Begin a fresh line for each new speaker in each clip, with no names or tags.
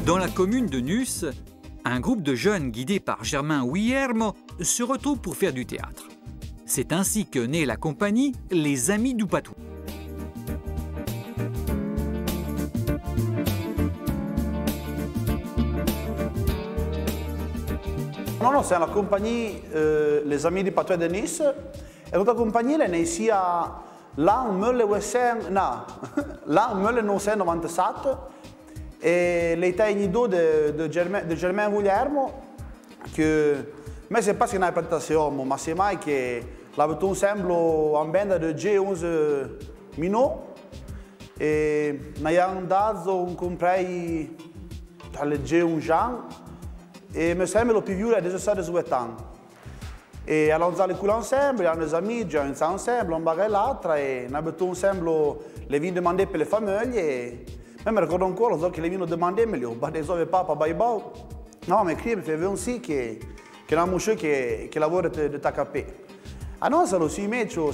Dans la commune de Nus, un groupe de jeunes guidés par Germain Guillermo se retrouve pour faire du théâtre. C'est ainsi que naît la compagnie Les Amis du Patou.
Non, c'est la compagnie Les Amis du Patou de Nice. Et notre compagnie est née ici l'an 1997 et l'État unido de Germain Guillermo que mais c'est pas une interprétation, mais c'est mai que l'avons ensemble en bande de G11 Minot et nous avons dato compris le G1 Jean et me sembra le più vieux a 17 ans. Et allons nous allons ensemble, avec nos amis, nous sommes ensemble, on bagarre l'autre et nous avons ensemble les vins demandés pour les familles et même je ricordo encore que les vins demandés mais les badesove papa baibao. Non, mais qui me fait aussi que un monsieur qui lavora de TKP. Ah non, c'est le cimetière,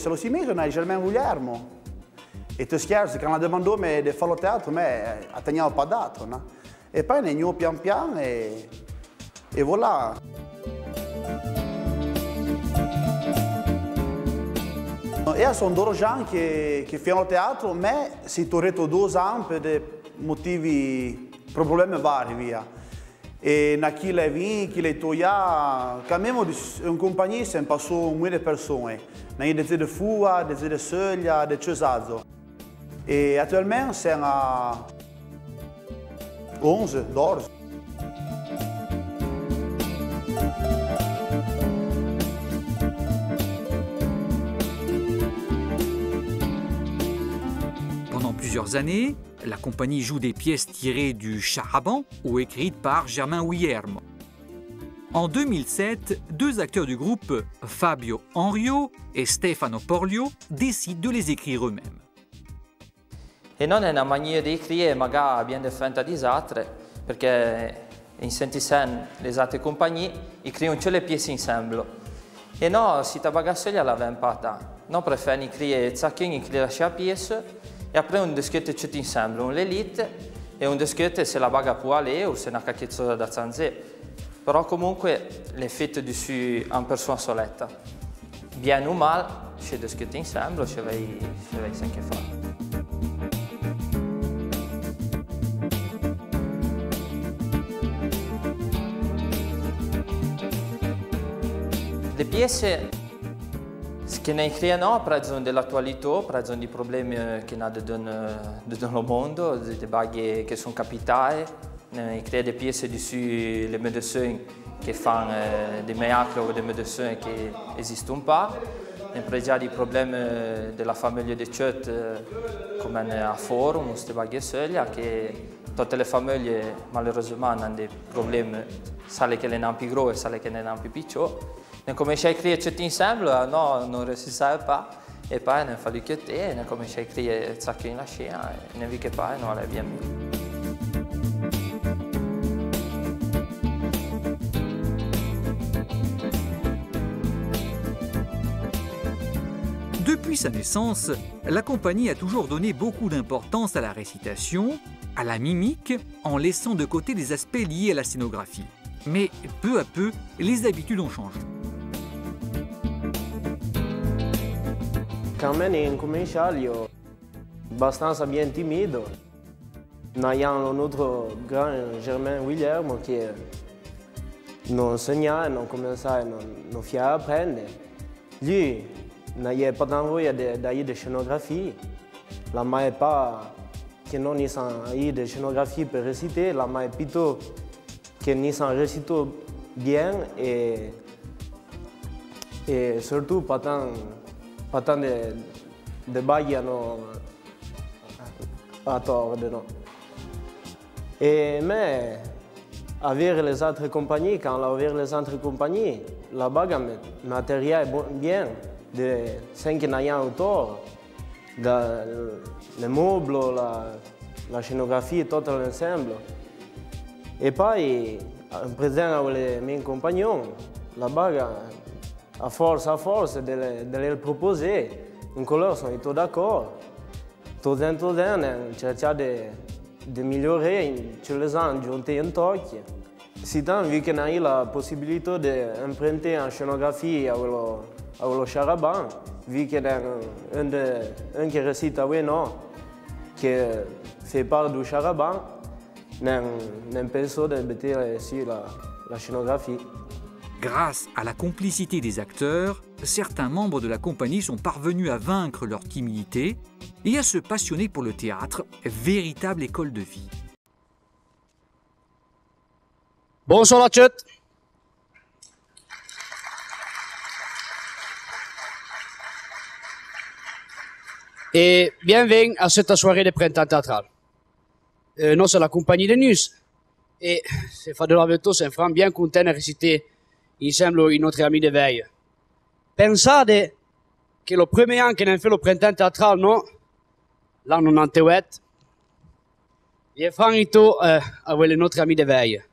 on a Germain Guillermo. Et tu scherzi, quand on a demandé de faire le théâtre, mais atteignons pas date. Et puis on est venu pian pian et voilà. Il y a d'autres gens qui font le théâtre, mais si tu aurais 2 ans pour des motivi, problemi vari via. Et naquilo é vim, aquilo é toia, quand même une compagnie c'est passou muitas personnes. Na ida de fua, de soglia, de cesazo. Et actuellement c'est à 11, 12.
Pendant plusieurs années, la compagnie joue des pièces tirées du Charaban ou écrites par Germain Guillermo. En 2007, 2 acteurs du groupe, Fabio Henrio et Stefano Porlio, décident de les écrire eux-mêmes.
E non è una maniera di scrivere magari bien differente dalle altre, perché in sentissant le altre compagnie, scrivono tutte le pièces ensemble. E noi, si tabagasseglia l'avevamo fatta. Noi preferiamo scrivere zacchini, scrivere la pièce, e après on discute tutti ensemble, on l'élite e on discute se la baga può aller o se una cacchezzosa da zanzè. Però comunque le fette dessus en persona soletta. Bien ou mal, ci discute ensemble, ci vai sempre fare. Le pièce che ne scrivono parlano dell'attualità, parlano di problemi che hanno nel mondo, di baghe che sono capitati, scrivono delle pièce sulle medicine che fanno dei miracoli o delle medicine che esistono pas, parla di problemi della famiglia di Chet come a forum, queste baghe soglia, che tutte le famiglie malheureusement hanno dei problemi, sale che le hanno più grossi e sale che ne hanno più piccoli. Ne cominciai a scrivere tutti insieme, no, non riuscivamo pas, e poi ne fallu che te, ne cominciai a scrivere zacchini la scena, e ne vi che poi non allait bien mieux.
Depuis sa naissance, la compagnie a toujours donné beaucoup d'importance à la récitation, à la mimique, en laissant de côté les aspects liés à la scénographie. Mais peu à peu, les habitudes ont changé.
Quand même, in cominciaio abbastanza bien timido. Noi abbiamo notre grand Germain Guillermo che non insegna, non comincia, non fa apprendere. Lui non ha pas d'envie di scenografie. La mai pas che non ha de scénographie per reciter, la mai plutôt che ni s'en récite bien et surtout pas tant de baillano a tort de non. Mais avec les autres compagnies, quand on avec les autres compagnies, la bague matériel bien de 5 ans autour, le meuble, la scénographie, tout l'ensemble. Et puis, en présent avec les mes compagnons, la bague, à force de les proposer, en couleur, sont tous d'accord. Tout un, on cherche de migliorer tous les ans, junter un toc. Si tant, vu qu'on a eu la possibilité d'emprunter en scénographie à le charaban, vu qu'il y a un qui récite à non, qui fait part du charaban, on pensé de mettre sur la scénographie.
Grâce à la complicité des acteurs, certains membres de la compagnie sont parvenus à vaincre leur timidité et à se passionner pour le théâtre, véritable école de vie.
Bonsoir à tous. Et bienvenue à cette soirée de printemps théâtral. Nous, c'est la compagnie de Nus. Et c'est fait de la veto, c'est vraiment bien content de réciter insieme notre ami de veille. Pensate che le premier an che ne fait le printemps théâtral, no? L'anno 98, e finito avec notre ami de veille.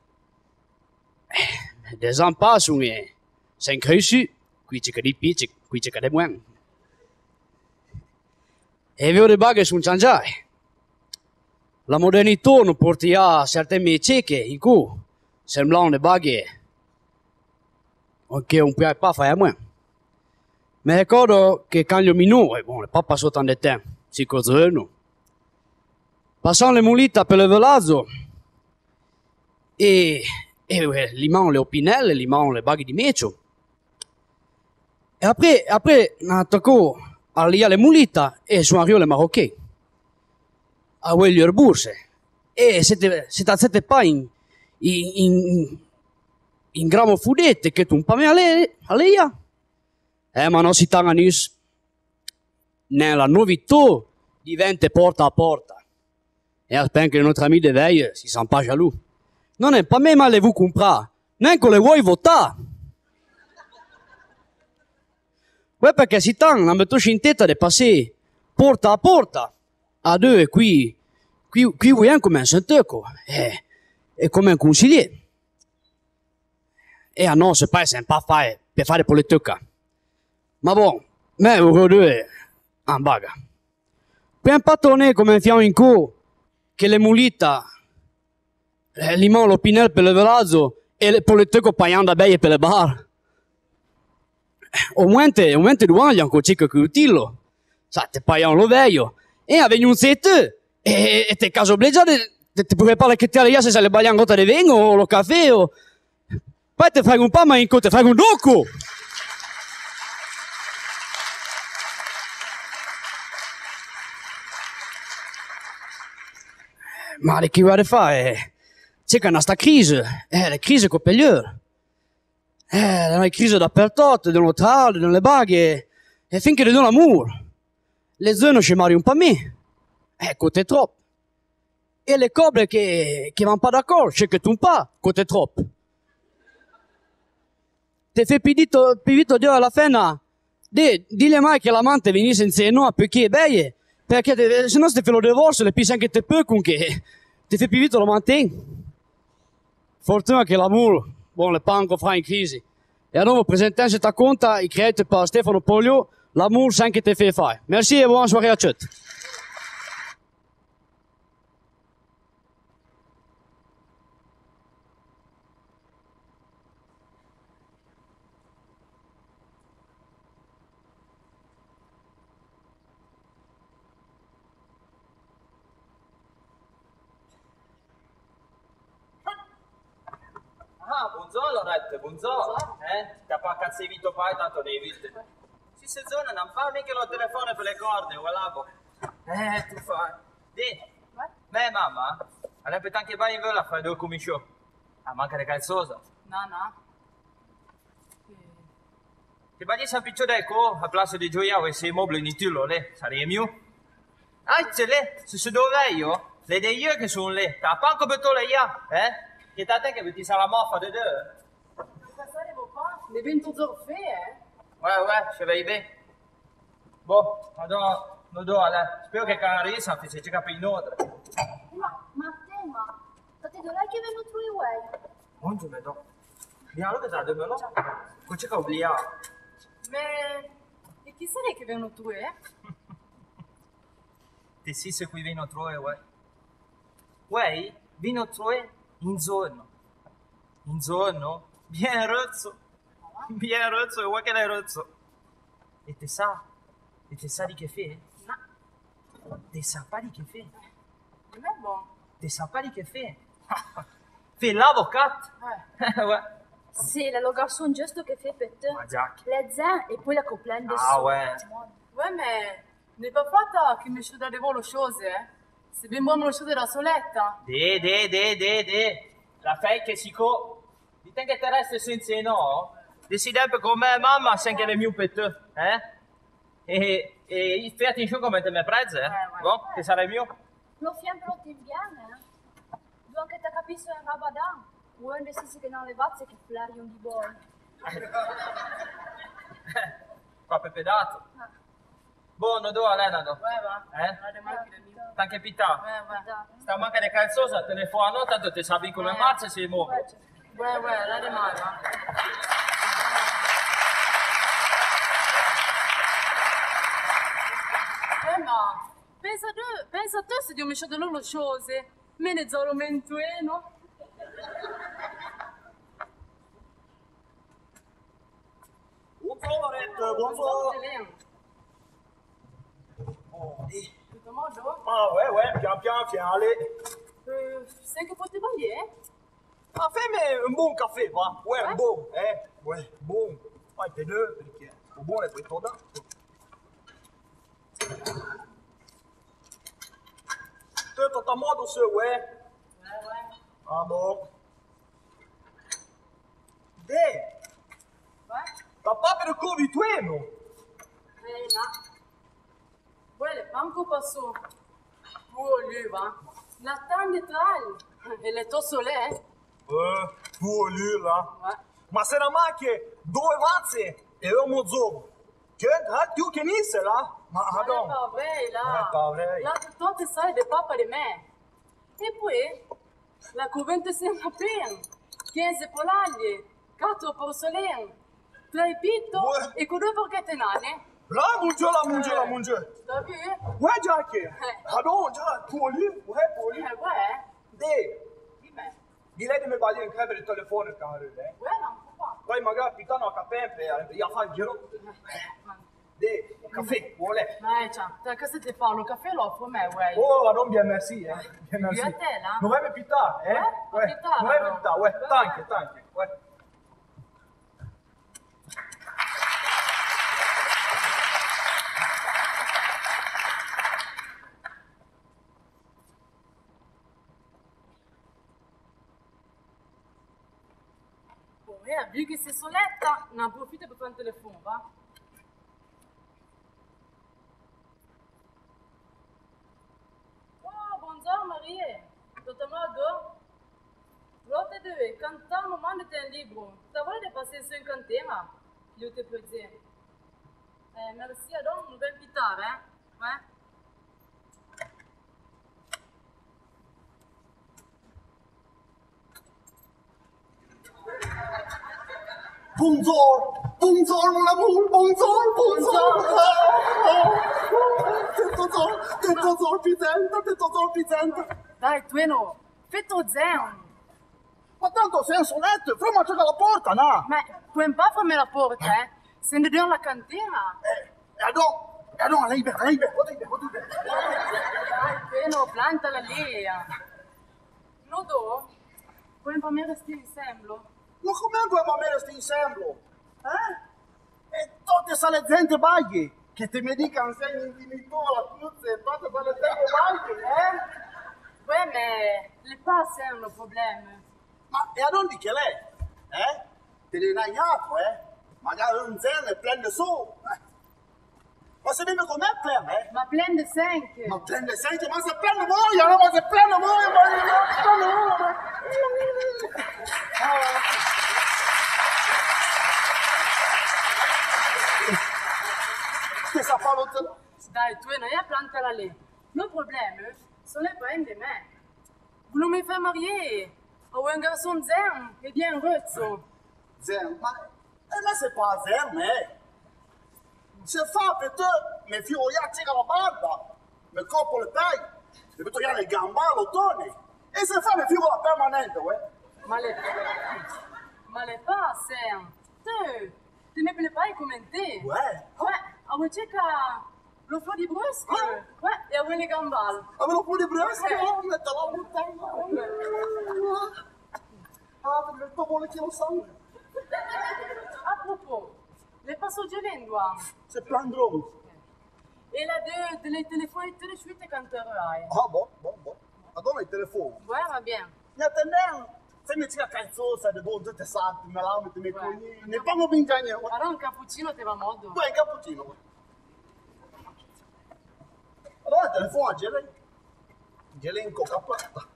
Des ans passent et c'est cresciuto, qui c'è di più, qui c'è di meno. E vedo le baghe sono cambiate. La modernità non porta a certe métiers che in cui sembrano le baghe che non puoi pas fare a meno. Mi ricordo che quando io minore, non pas passato tanto di tempo, 5 giorni, passavo le mulite per il villaggio e limavano le opinelle, limavano le baghe di mecio. E après, on attaccò a liare le mulite e sono arrivati le marocchini. A quelle borse. E siete pas in gramo fudette che tu un po' me a lei. Ma non si tanga nis. Nella novità diventa porta a porta. E aspetta che i nostri amici de veille si sono pas jaloux. Non è pas même allez-vous comprare. Neanche le vuoi votare. Ouais, perché si tanga la metto in testa di passare porta a porta. A due qui vogliamo come un sentecco. E come un consigliere. E a noi se pas sempre fare per fare politica. Ma bon, me due en baga. Poi un pattone come un fiamme in cu che le mulita limano l'opinel per il villaggio e le politico pagando bene per le bar. Ovviamente due anni ancora c'è che utillo. Sa, te pagano lo veglio. E a venire un sette e te caso obbligado te puoi parlare che te alle se le bagliano gotta di vino o lo caffè o... Poi te frega un po', ma in te frega un doco! Ma che vuole fare? C'è che sta crisi, la crisi con pegliore. La crisi dappertutto, nell'hotel, nelle baghe, e finché di l'amore. Le zone ci mari un po' a me. Côté troppo. E le cobre che vanno pas d'accordo, c'è che tu un po', côté troppo. Te fai pidito Dio alla fine, dille mai che l'amante venisse insieme a perché è bella, perché se no se te lo divorzio le pisa anche te peu con che te fai pidito lo mantieni. Fortuna che l'amore, bon, le panco fra in crisi. E allora presentiamo questa conta, i creati per Stefano Poglio, l'amore sa anche te fai fare. Merci e buona soirée a tutti.
Ah, buongiorno Loretta, buongiorno. Ti ha pas cazzo vito pai, tanto ne hai viste. Si se zona non fa mica lo telefono per le corde, voilà bo. Tu fai. Di. Me mamma, adesso anche vai in vela a fare due commiscioni. Ah, manca di calzosa.
No.
Ti bagli San Piccio d'Eco, a Plaza di Gioia, e se mobili in titolo, le sarei mio. Ah, c'è le, se dove io, le dei io che sono le, ta panco per le io, Che te che ti sarà moffa de deux.
Passare vos pas. Les bento zorfé,
Ouais, je vais y aller. Bon, non do, allora, spero che Canarisa si ci capi in ordine.
Ma te dove è che è venuto il way?
Non ci vedo. Vieni che da dove no? Cosa c'è che obbligare?
E chi sarei che è venuto,
Ti si se qui viene troie, ouais. Ouais, vino trouver in zone. In zone? Bien rozzo. Bien rozzo, vuoi che l'hai rozzo? E te sa? E te sa di che fai?
No,
Te sa pas di che fai?
non è buono.
Te sa pas di che fai? Fais l'avocat. Ouais.
C'est le garçon juste que fait péter.
Ma Jack.
Les dents et puis la coupole dessus.
Ah ouais.
Ouais, mais n'est pas fatta che mi sciuda devo le cose, eh? Se ben buono le cose da soletta.
De. La fai che si co... Dite che te resta senza no? Desiderebbe con me mamma senza che le mie per te, eh? E fai attenzione come te mi prende, eh? Bon, che sarai mio?
Lo fiembro ti viene. Tu anche te capisci in Ramadan. Vuoi indecisi che non le vazze che flari un di buono.
Qua pepedato. Buono, dove Lenado?
Ouais, va.
Eh?
La macchina mia.
Tanche pittà.
Ouais, ouais.
Sta manca di calzosa, telefono, tanto te sapi come marcia si muove.
Ouais, la demande, va. Ma pensa te se Dio mi sciuda le cose. Me ne zoro mentueno.
Buongiorno Loretto, buongiorno.
Tutto modo?
Ah ouais, pian pian, allez.
Sai che potevi bagliare?
Ah, fais-moi un bon café, va. Ouais, un bon, ouais, bon. Ouais, t'es deux, perché un buon è questo da. Tutto a modo se, ouais. Ah bon. Deh, t'as pas per covi tueno?
No. Vuole, manco passò. Vuole, va. La taglia tal. E le tossole,
Tu lì là.
Ouais.
Ma se la macchie due mazze e un mozzo. Che tu che nisse là? Ma
Ma
no.
è pas vrai, là.
Pas vrai.
Là, tutte sai del papa di me. E poi, la covente sembra piena. 15 polaglie, 4 porcelain, 3 pitto
Ouais.
e con 2 porchette nane.
Là, mon Dieu.
T'as vu?
Ouais, Jackie. Ah non, già, tu lì? Ouais, tu lì.
Ouais.
Deh,
Dimmi.
di lei mi baglia in camera il telefono il camera,
Ouais, non può pas.
Poi magari pitano a capempe, a fare il giro. Deh, un caffè, vuole?
Ciao, te che se ti fa lo caffè lo offro a me, ouais.
Oh, non bien merci, Bien merci.
a te, là?
Non vai me pittare,
Ouais, pittare,
non vai
no.
me pittare, ouais. Tanche, ouais.
Vu che sei soletta, ne approfitto per fare un telefono, va? Oh, buongiorno Marie, tutto a modo? Lotte due, cantiamo, mandate un libro. Ti vuoi passare su in cantina? Io ti puoi dire. Merci, allora non ben pittare, eh?
Buongiorno mon amour, buongiorno. Tetto pizzente.
Dai, Tueno, fai-toi zen.
Ma tanto sei un soletto, fammi accendere la porta, no?
Ma puoi pas fermer la porta, eh? Se ne dans la cantina.
E allora, lei bene.
Dai, Tueno, plantala lì. Non do? Puoi pas me restare insieme?
Ma come due mammere sti insieme? E tutte quelle gente bagli, che te mi dicano sei intimitola, tutte quelle gente bagli,
Ouais, mais le pas c'est un problème.
Ma e allora di che lei? Te ne hai nato, Magari un zen e prende su. Ma se viene con me, prende,
Ma plein de 5.
Ma prende, senti, ma se prende muoia, no? Ma se prende muoia, Che sa fare lo
Dai, Tueno, io plantala lì. Le problème, ce n'est pas un de me. Vous me faire marier à un garçon zen et bien ruzzo.
zen? Ma c'est pas zen, mais... C'est fa per te, mi fio io tira la barba, mi copro le taille, mi metto io le gambale, ottone. E se fa le figure permanente, ouais.
Ma le passe. Tu ne peux pas y commenter.
Ouais.
Ouais, a voi c'è lo fa di brusco. Ouais, e a voi le gambale.
Avevo un po' di brezza,
Ok.
no? Metto la montagna. Ah, perché il tuo vuole che lo sangue.
A propos, le passo gelendo.
C'est plein de drôle.
E la de les téléphones tout de suite quand tu aurai.
Ah, bon. Madonna, il telefono.
Ouais, va bien.
Mi attendeva. Se mi tira calzosa, de bon, tutte santi, me la metti nei coglioni. Ne pongo bingiagne.
Allora un cappuccino te va modo.
Poi il cappuccino. Allora il telefono a Gelen. Gelen coca plata.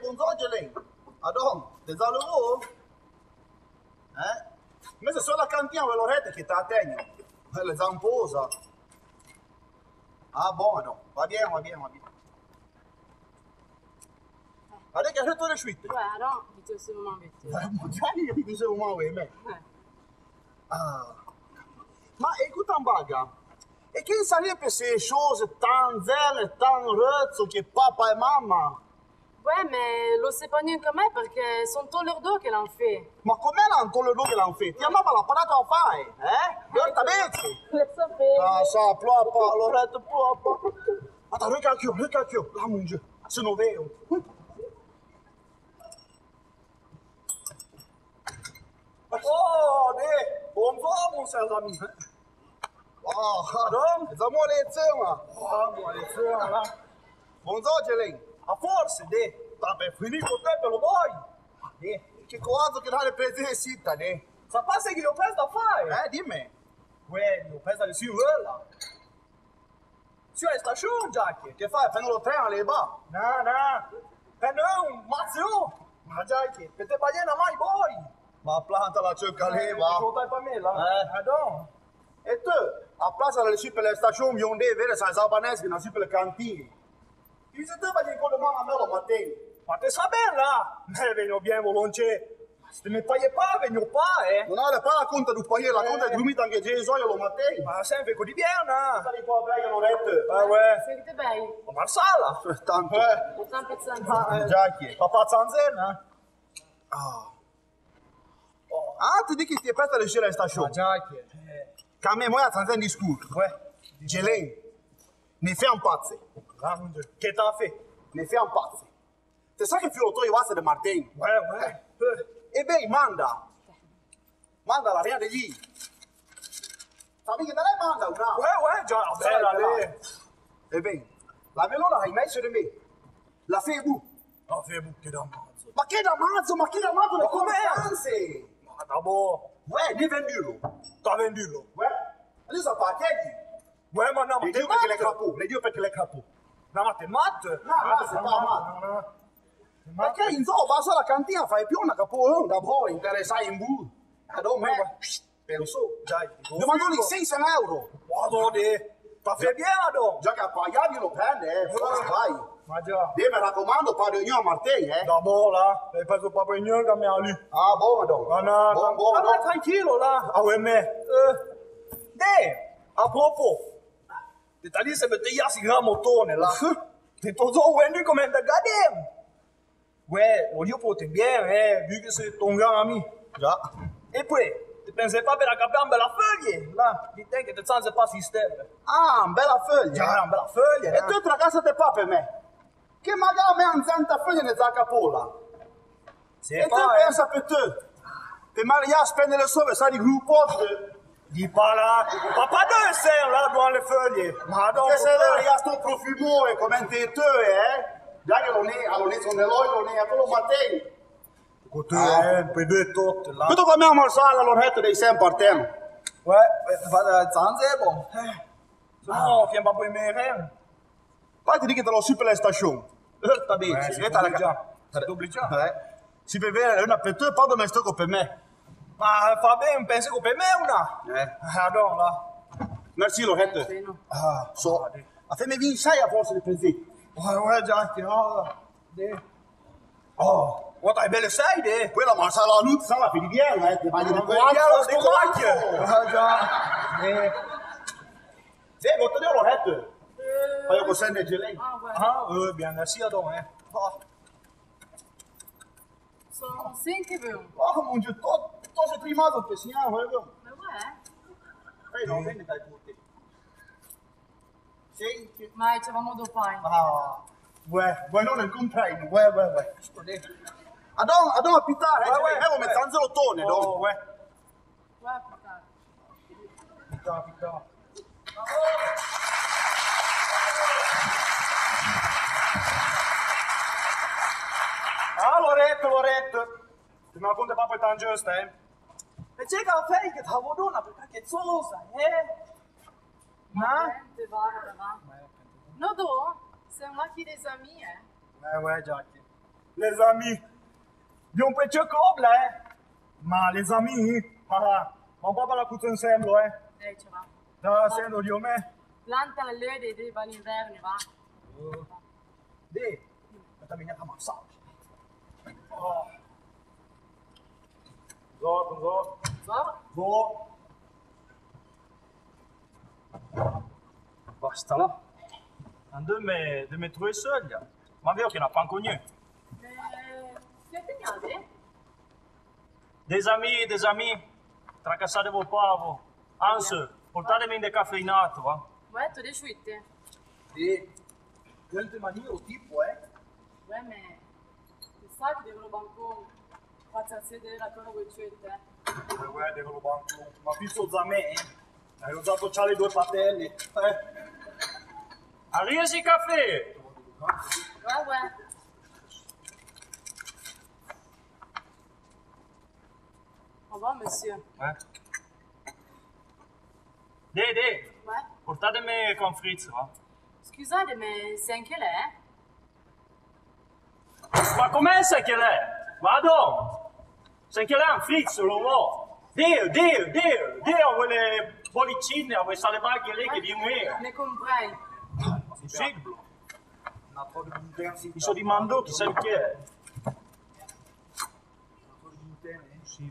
Bonjour Gelen. Adon, des allô? Mais c'est sur la cantine, ve l'orete che t'atteigne. Le zamposa. Ah bon, non. Va bien. Allez, cache-toi les suites.
Ouais, alors, il te moment avec toi.
Magari io dicevo ma vuoi me. Ma écoute en baga. E che sarebbe se chose tan zelle, tan rëzzo che papa e mamma?
Ouais, mais lo sais pas mieux que moi parce que sont tous leurs dos qu'elle en fait.
Ma com'è l'antolo che l'hanno fatto? Tia mamma l'ha parato a fare, Direttamente.
Ça fait.
Ah, ça, ploppa, Loretta, ploppa. Attends, regarde qui, là, mon Dieu, c'est nos vero. Oh, ne, bonjour, mon cher ami. Oh, pardon? Siamo a lezione. Oh, a lezione, là. Bonjour, Gelen. A forse, sta per finire con te, per lo vuoi? Che cosa che dare presente sitta, ne? Sapesse che lo pensa a fare? Dimmi. Uè, lo pensa di sì, là. Sì, è stazione, Jackie. Che fai? Prendo lo treno alle ba? No. Prendo un mazzo. Ma Jackie, per te bagliena mai vuoi? Ma planta la cerca leva. Lo dai per me, là? Adon. E tu? A plaza delle sue per le stazioni, io non devo vedere se è albanese, non si per le cantine. Chi se te va di quello a me lo mattino? Ma te sa bene là? Vengo bien volontiers. Se ne paghi vengo pas, Non ha pas la conta du pagare, la conta è dormita anche Gesù lo mattino. Ma sempre così bene, Stai qua bene, Lorette. Ouais.
Siete bei?
Ma Marsala. Tanto.
Potremmo pensare.
Jackie. Papà Zanzena? Ah, tu dis che ti è aperta le scene a stazione? Jackie. Quand même, moi, à Zanzena discours. Ouais. Gelen. Ne fais un pazzo. Che t'ha fait? Ne fais un pazzo. Te sai che figlio va essere Martin? Ouais. E beh, manda la rea degli. Sapevi che te lei manda una? Ouais, già, bella lei. E beh, la velona hai messo di me. La febu. La febu, che da mazzo. Ma che da mazzo, le competenze. Ma da boh. Ouais, ne vendulo. T'ha vendulo? Ouais. Adesso a parcheggi. Ouais, ma no, ma te le dio perché le capo. No, ma te matte? No, c'est pas matte. Perché in zoo vas alla cantina, fai più una capo da boh, interessai in bu. Adò me, per lo so, già. Domandoli 600 euro. Guarda, t'ha fait bien, adò. Già che a pagare lo prende, vai. Ma già. Mi raccomando, Padrignon Martin, Da boh, là. Hai preso Padrignon che mi ha lì. Ah, boh, adò. No. Buon, ma tranquillo, là. Ah, ouais, mais. A propos. T'as dit, c'est peut-être y'a si grand motone, là. T'es toujours vendu comme un gadem. Ouais, on dit pour te bien, vu que c'est ton grand ami. Già. E poi, ti pensi pas per capire una bella foglia? Là, di te che ti sanno pas sistema. Ah, una bella foglia? Già, una bella foglia. E tu tra casa te fa per me? Che magari me anzanta foglia ne za capola. E tu pensa per te? Per Maria spende le sue, sai di gruppo? Di parla. Papa dove sei là, dans le feuilles? Ma donc, che sei là, io sto profumo, come te, Già che non è sono l'olio, non è quello mattino. Cotè, per due tot là. Tu come a sala l'oretta dei sempre partendo? Ouais, vado a Zanze, bon. No, viens pas pour me rien. Poi ti dico che te lo su per la stazione. Sta bene, si vede la già. Sei obbligato. Si per vedere una per te e poi come sto per me. Ma fa bene, pensi che per me una? Adon là. Merci Loretta. Ah, so. A te mi vieni sai a forza di pensiero. Ouais, Jackie, what hai belle sei, Quella ma sarà la luce, sarà per di bien, ti vai di qua. Già. Vous tenez l'oreille. Pas de scène de gelée.
Ah ouais.
Ah, bien, merci à donc.
Sono 5 euro.
Oh mon Dieu, toi, c'est trimato che si ha,
Ma ouais.
non vende dai tutti. Sì.
Ma ci avevamo dopai.
Ah, ouais, non nel compraino, ouais. Adon abitare, devo mettere un zelottone, no?
Ouais, putain.
Abitare. Ah, Loretto. Tu mi racconti proprio tan giusto, eh? E c'è che fai che t'avevo donna perché che sosa, Ma?
Te va. No, do, siamo là des amis,
Ouais, Jackie. Les amis. Di un pezzo cobla, Ma les amis, ma pas la puttana insieme,
ci va.
Da sendo di me.
Planta le lede dei inverni, va.
Dì, aspetta mi a massaggio. Zo. Basta là. Un de me trouver seul, là. Ma vero che n'a pas connu.
Siete gnade?
Des amis, tracassate-vous pas, vous. Anzi, portatemi un decaffeinato, va.
Ouais, tu des chouettes.
Sì. Quante manie o tipo,
Ouais, mais tu sai che devono banco faccia sedere la tua guccetta.
Ouais, devo banco. Ma visto da me, hai usato già le due patelle. Arrivederci caffè!
Ouais. Au revoir, monsieur.
Dede,
Ouais.
portatemi con Fritz, va.
Scusate, ma sei anche lei?
Ma com'è sai che lei? Vado! Sai che lei è un Fritz, lo vuoi? Dio, quelle bollicine, quelle salvaglie lì che di me.
Ne comprai.
Sì. Mi sto dimandando chi sai che è. Sì.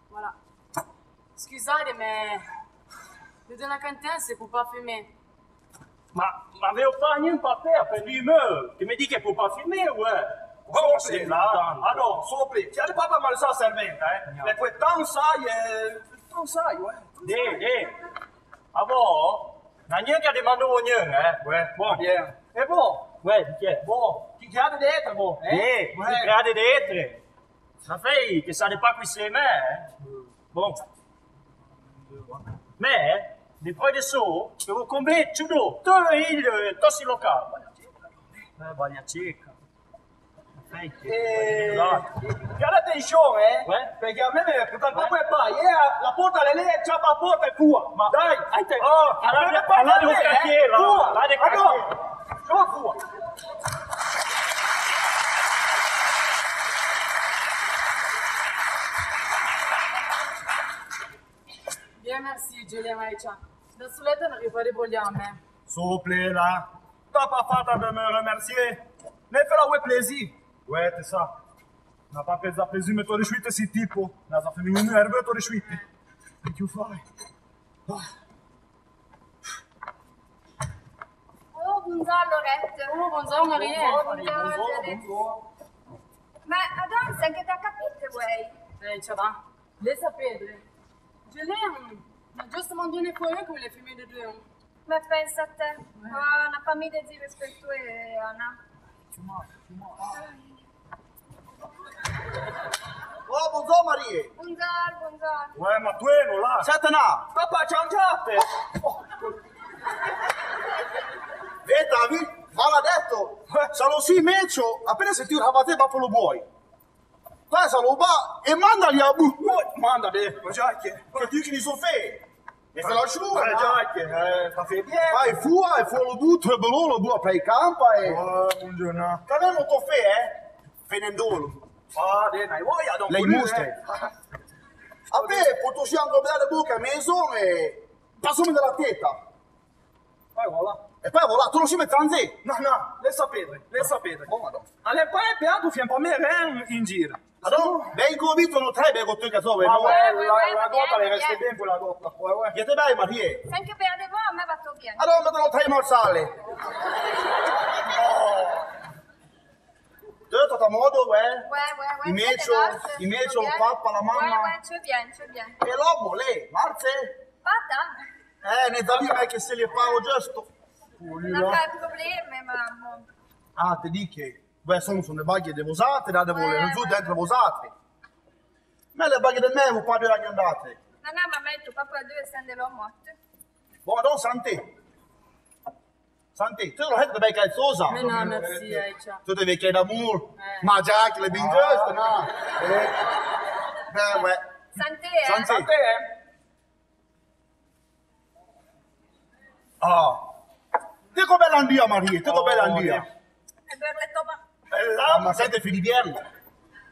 Voilà. Scusate, ma de la cantine, c'est pour pas fumer.
Ma avevo pas niente per l'humeur. Che mi dica che può pas filmare, Oh, c'est là. Ah non, s'il vous plaît. Tiens, pas mal ça, serventa, Mais poi tant sai, Ah bon? Non niente che demando niente, Bon. Bien. Et bon? Di che? Bon. Chi grade d'être, bon? Chi grade d'être? Ça fait che ça n'est pas qui c'est, Bon. Mais, des près de ça, je vous combler tout il tossi locale. Voglia cieca. Fai attenzione, perché a me per tanto poi la porta le lei c'ha la porta è tua. Ma dai, allora devo cacchiera. Tua, tua.
Bien, merci, Julia Maïcha. Da soletta non ricordi vogliamo.
S'il vous plaît, là. T'as pas fait de me remercier. Mais fais-la plaisir. Ouais, c'est ça. N'a pas fait ça plaisir, mais tu riuscite si tipo. N'a pas fait une nerve, tu riuscite. Che tu fai?
Oh, buongiorno Lorette.
Oh, buongiorno Maria.
Buongiorno. Ma Adon, sai che ti ha capito, güey?
Ça va. Lei sapete, Julia mi ha giusto mandato fuori con le femmine di due.
Ma pensa a te, una famiglia di rispettuosa.
Oh, buongiorno Maria.
Buongiorno.
Ouais, ma tu non là. Satana, papà ciangiate. Vedi, maledetto. Sono sì meccio, appena sentito la te papà vuoi. Fai saloba e mandali a bu. Mandali, già che tu che ne so fai. E se la sciuga, già che fa fede. Vai fuori e fuori tutto e bello bu a play campa e buongiorno. Che abbiamo to fe, Fenendolo. Ah, dai, voglia don. Lei mostre. A te posso anche bere bocca a meso e passami dalla teta. Vai voilà. E poi voilà, tu non ci metti anzi? No, no, le sapete. Oh, madonna. Alle poi beato fiam per me in giro. Allora, bei convinto non trai bei con te che so, no? La gota le resta bene quella gota. Che te vai, Maria?
Anche per le a me va bene.
Allora, me te lo trai morsale. Tutto a modo, invece il papà, la mamma.
C'è bien.
E l'uomo, lei, Marce?
Pata?
Ne da dire che se li pago giusto.
Non c'è problemi, mamma.
Ah, ti dici? Beh, sono le baghe delle vosate, da devo giù dentro le vosate. Ma le baghe del me, un po' di ragni andate.
No, ma me tu papà due sende l'ho morto.
Buon, non santi. Santi, tu non hai da becca calzosa.
Mais non, merci, ciao.
Tu devi chiedere d'amour. Ma già che le ben giuste, no? Beh.
Santé,
Santi. Ah. Te come l'andia, Maria? Te come l'andia?
E per le toba.
Ma sente filivierne.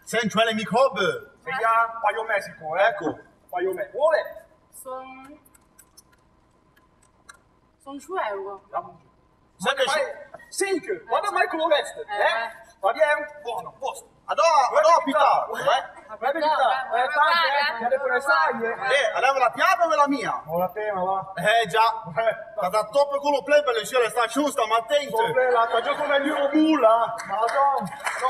Senti le microbe.
Ja, paio Messico,
Ecco.
paio me. Vuole?
Sono 2 euro.
Senti,
5, vada mai con il resto, Va bene? Buono, posto.
allora pità.
Vai per tanto, che devo sai,
Allora la tua o la mia?
Non la tema, va.
Già. Da top con lo play per le scelte sta giusta, ma attento.
La sta già come l'uomo mula. Madonna. No,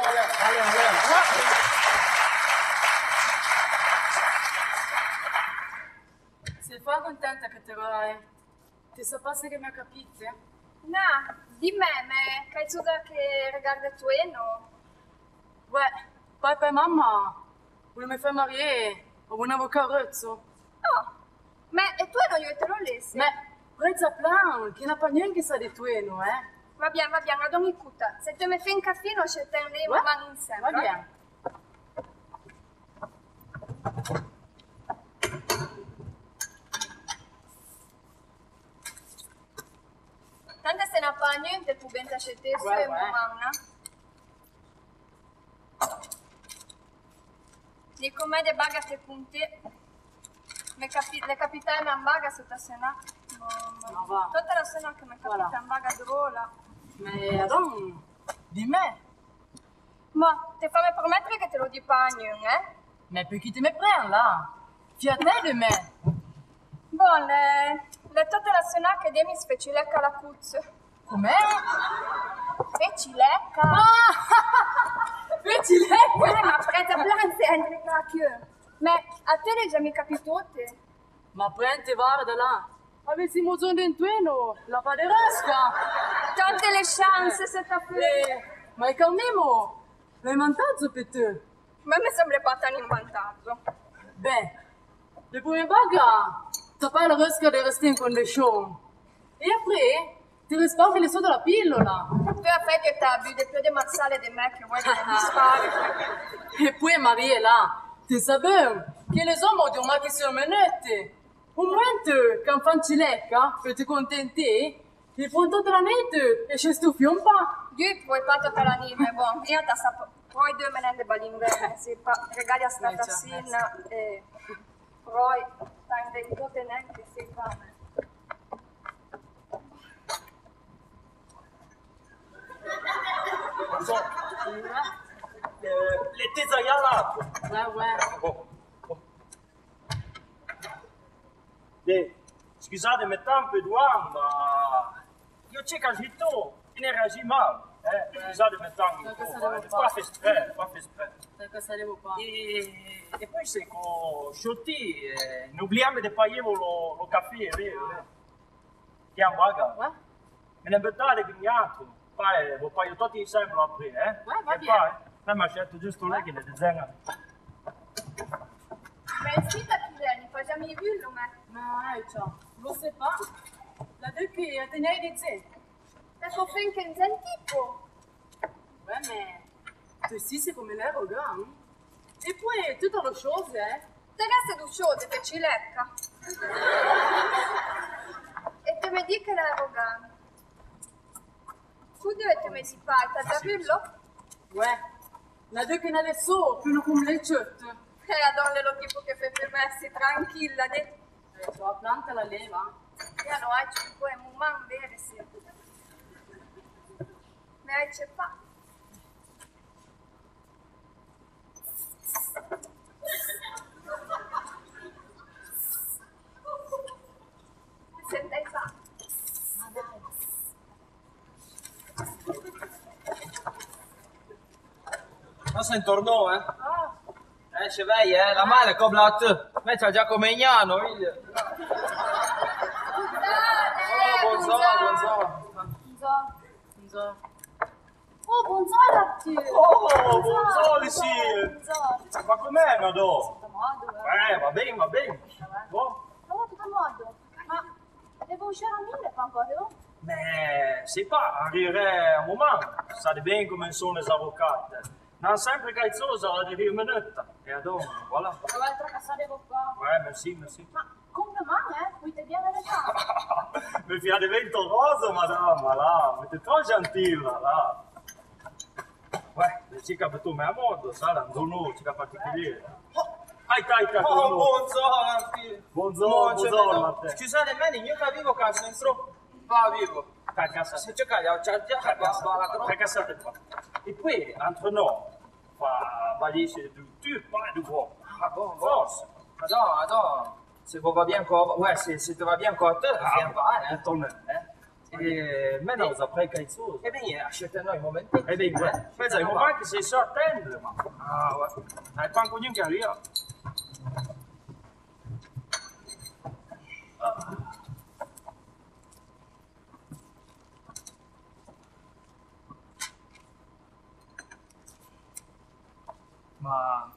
Sei fa contenta che te vai? Ti sapessi che mi ha capito?
No, di me, che tu da che riguarda tu e no.
Papà e mamma vogliono fare mariare a un avvocato.
Oh, ma e tu non io te lo lessi?
Ma prezza plan, che non fa niente sa di tu, no,
Va bene, ad ogni puta. Se tu mi fai un caffè, non c'è te ne va insieme.
Va bene.
Tanto se non fa niente, tu ben c'è te su e mamma. Di come de baga che punti. Le capitale in baga se ta sena.
No, va.
Tutta la sena che mi capita in baga drola.
Ma allora, di me?
Ma ti fammi promettere che te lo di pagno,
Ma perché te mi prendi là? Fiate di me.
Bon, le tutta la sena che mi feci lecca la cuzza.
Com'è?
Feci lecca?
Feci lecca?
Ma preta planze entre cacchio. Ma a te le già mi capitote?
Ma prendi vara da là. Avessimo bisogno di un tueno, la paderasca.
Tante le chance se t'ha fait.
Ma è calmemo. L'hai vantaggio per te.
Ma mi sembra pas tan in vantaggio.
Beh, le prime baga, tu fai la rosca di restare in condizione. E après, ti risparmi le sotto la pillola.
Tu hai fatto che t'abbi di più di mazzale di me che vuoi che mi spari.
E poi Maria là, tu sai che les hommes ont una question menette. Au moins, quand fanno lecca, per te contenti, il fondo della nette e ci stufiamo un po'.
Io puoi fatto per l'anime, buon. Io ti sapevo. Poi due menende balingue, si regali a stata sinna e poi stai dentro tenente si fa.
Le tesaiala.
Scusate, mi tampo due, ma io c'è casito e ne reagi male. Scusate, mi tampo. Qua fa spre. E poi se con Sciotti, non oubliamo di pagare lo caffè, vero? Chiamo baga. Me ne bettare vignato. Poi lo paio tutti insieme a aprire,
va bene.
Ma scelto giusto lei che le disegna.
Ma sì, da chi vieni? Facciamo i villo, ma...
Ma ciao, lo sai pas? La deux che a tenere di zè.
Ecco finché in tipo.
Ouais, mais tu sais c'est comme l'arrogant. Et puis, toute autre chose,
Te resta due cose che ci lecca. E te mi dica l'arrogante. Tu dove mi si parla? Da villo?
Ouais. La deux che ne le so, più come le ciotto.
Adonne lo tipo che fai per me, tranquilla.
La planta la leva.
E allora ci puoi un man vero, sì. c'è fa. Senta i fa.
Ça c'est un tourneau, hein. Je veille, hein. La malle est comme la te. Mais tu as déjà comme un gnano, il. Buongiorno.
Oh, buongiorno a te.
Oh, buongiorno, sì.
Buongiorno.
Ma com'è, Madò?
Tutto modo,
Va bene, va bene. Buon.
Tutto modo. Ma devo uscire a mille, Pamparo?
Mais c'est pas, arriverai un moment. Ça bien come sono les avvocati. Non sempre cazzosa alla di une minute. E allora, voilà.
L'altra casa devo qua.
Ouais, merci.
Ma complimenti, Qui bien le cas.
Mi fia di vento rosa, madame, là. Mais t'es trop gentille, là. Ouais, le chica per tu, mais à mode, ça, là, un nom, chica particolare. Aita, buongiorno, Matteo.
Scusate, me io capivo che se entro. Va vivo.
Cacassa.
Se c'è che ho già
Cacassate qua. Et puis, entre nous, va balisser du pas du gros.
Ah bon,
Force.
Attends. Si vous va bien encore. Ouais, si tu vas bien encore, viens pas, hein.
Tourne. Et maintenant, après quelque chose.
Eh bien, achetez-nous un moment.
Eh bien, ouais. Mais un moment que c'est ça attendre.
Ah ouais.
Hai pas encore qui arrive.
Ma...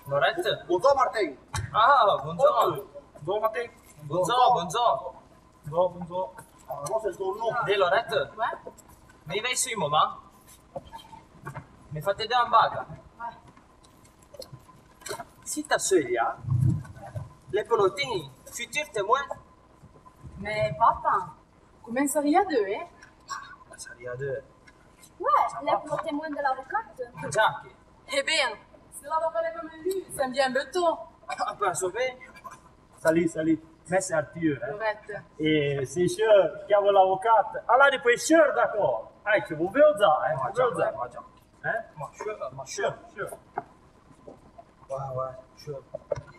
Lorette?
Buongiorno Martin.
Ah, buongiorno.
Buon mattino.
Buongiorno.
Buongiorno.
Allora c'est ton nom.
Dis Lorette?
Ouais.
Mi vai su un moment? Mi fate dare un baga? Si ta Celia, les pelotins, futur témoin,
Mais papa, comment ça rien de, hein?
ça vient de...
Ouais, lève le témoin de l'avocate.
Jacques,
Eh bien, c'est l'avocat comme lui, ça me vient de tout.
un peu sauvé.
Salut. Mais c'est Arthur.
Lorette.
E sei sûr che avevo l'avvocato? Allora poi sûr d'accord. Che vous voulez ça,
Ma già. Ma sûr. Ouais, sûr.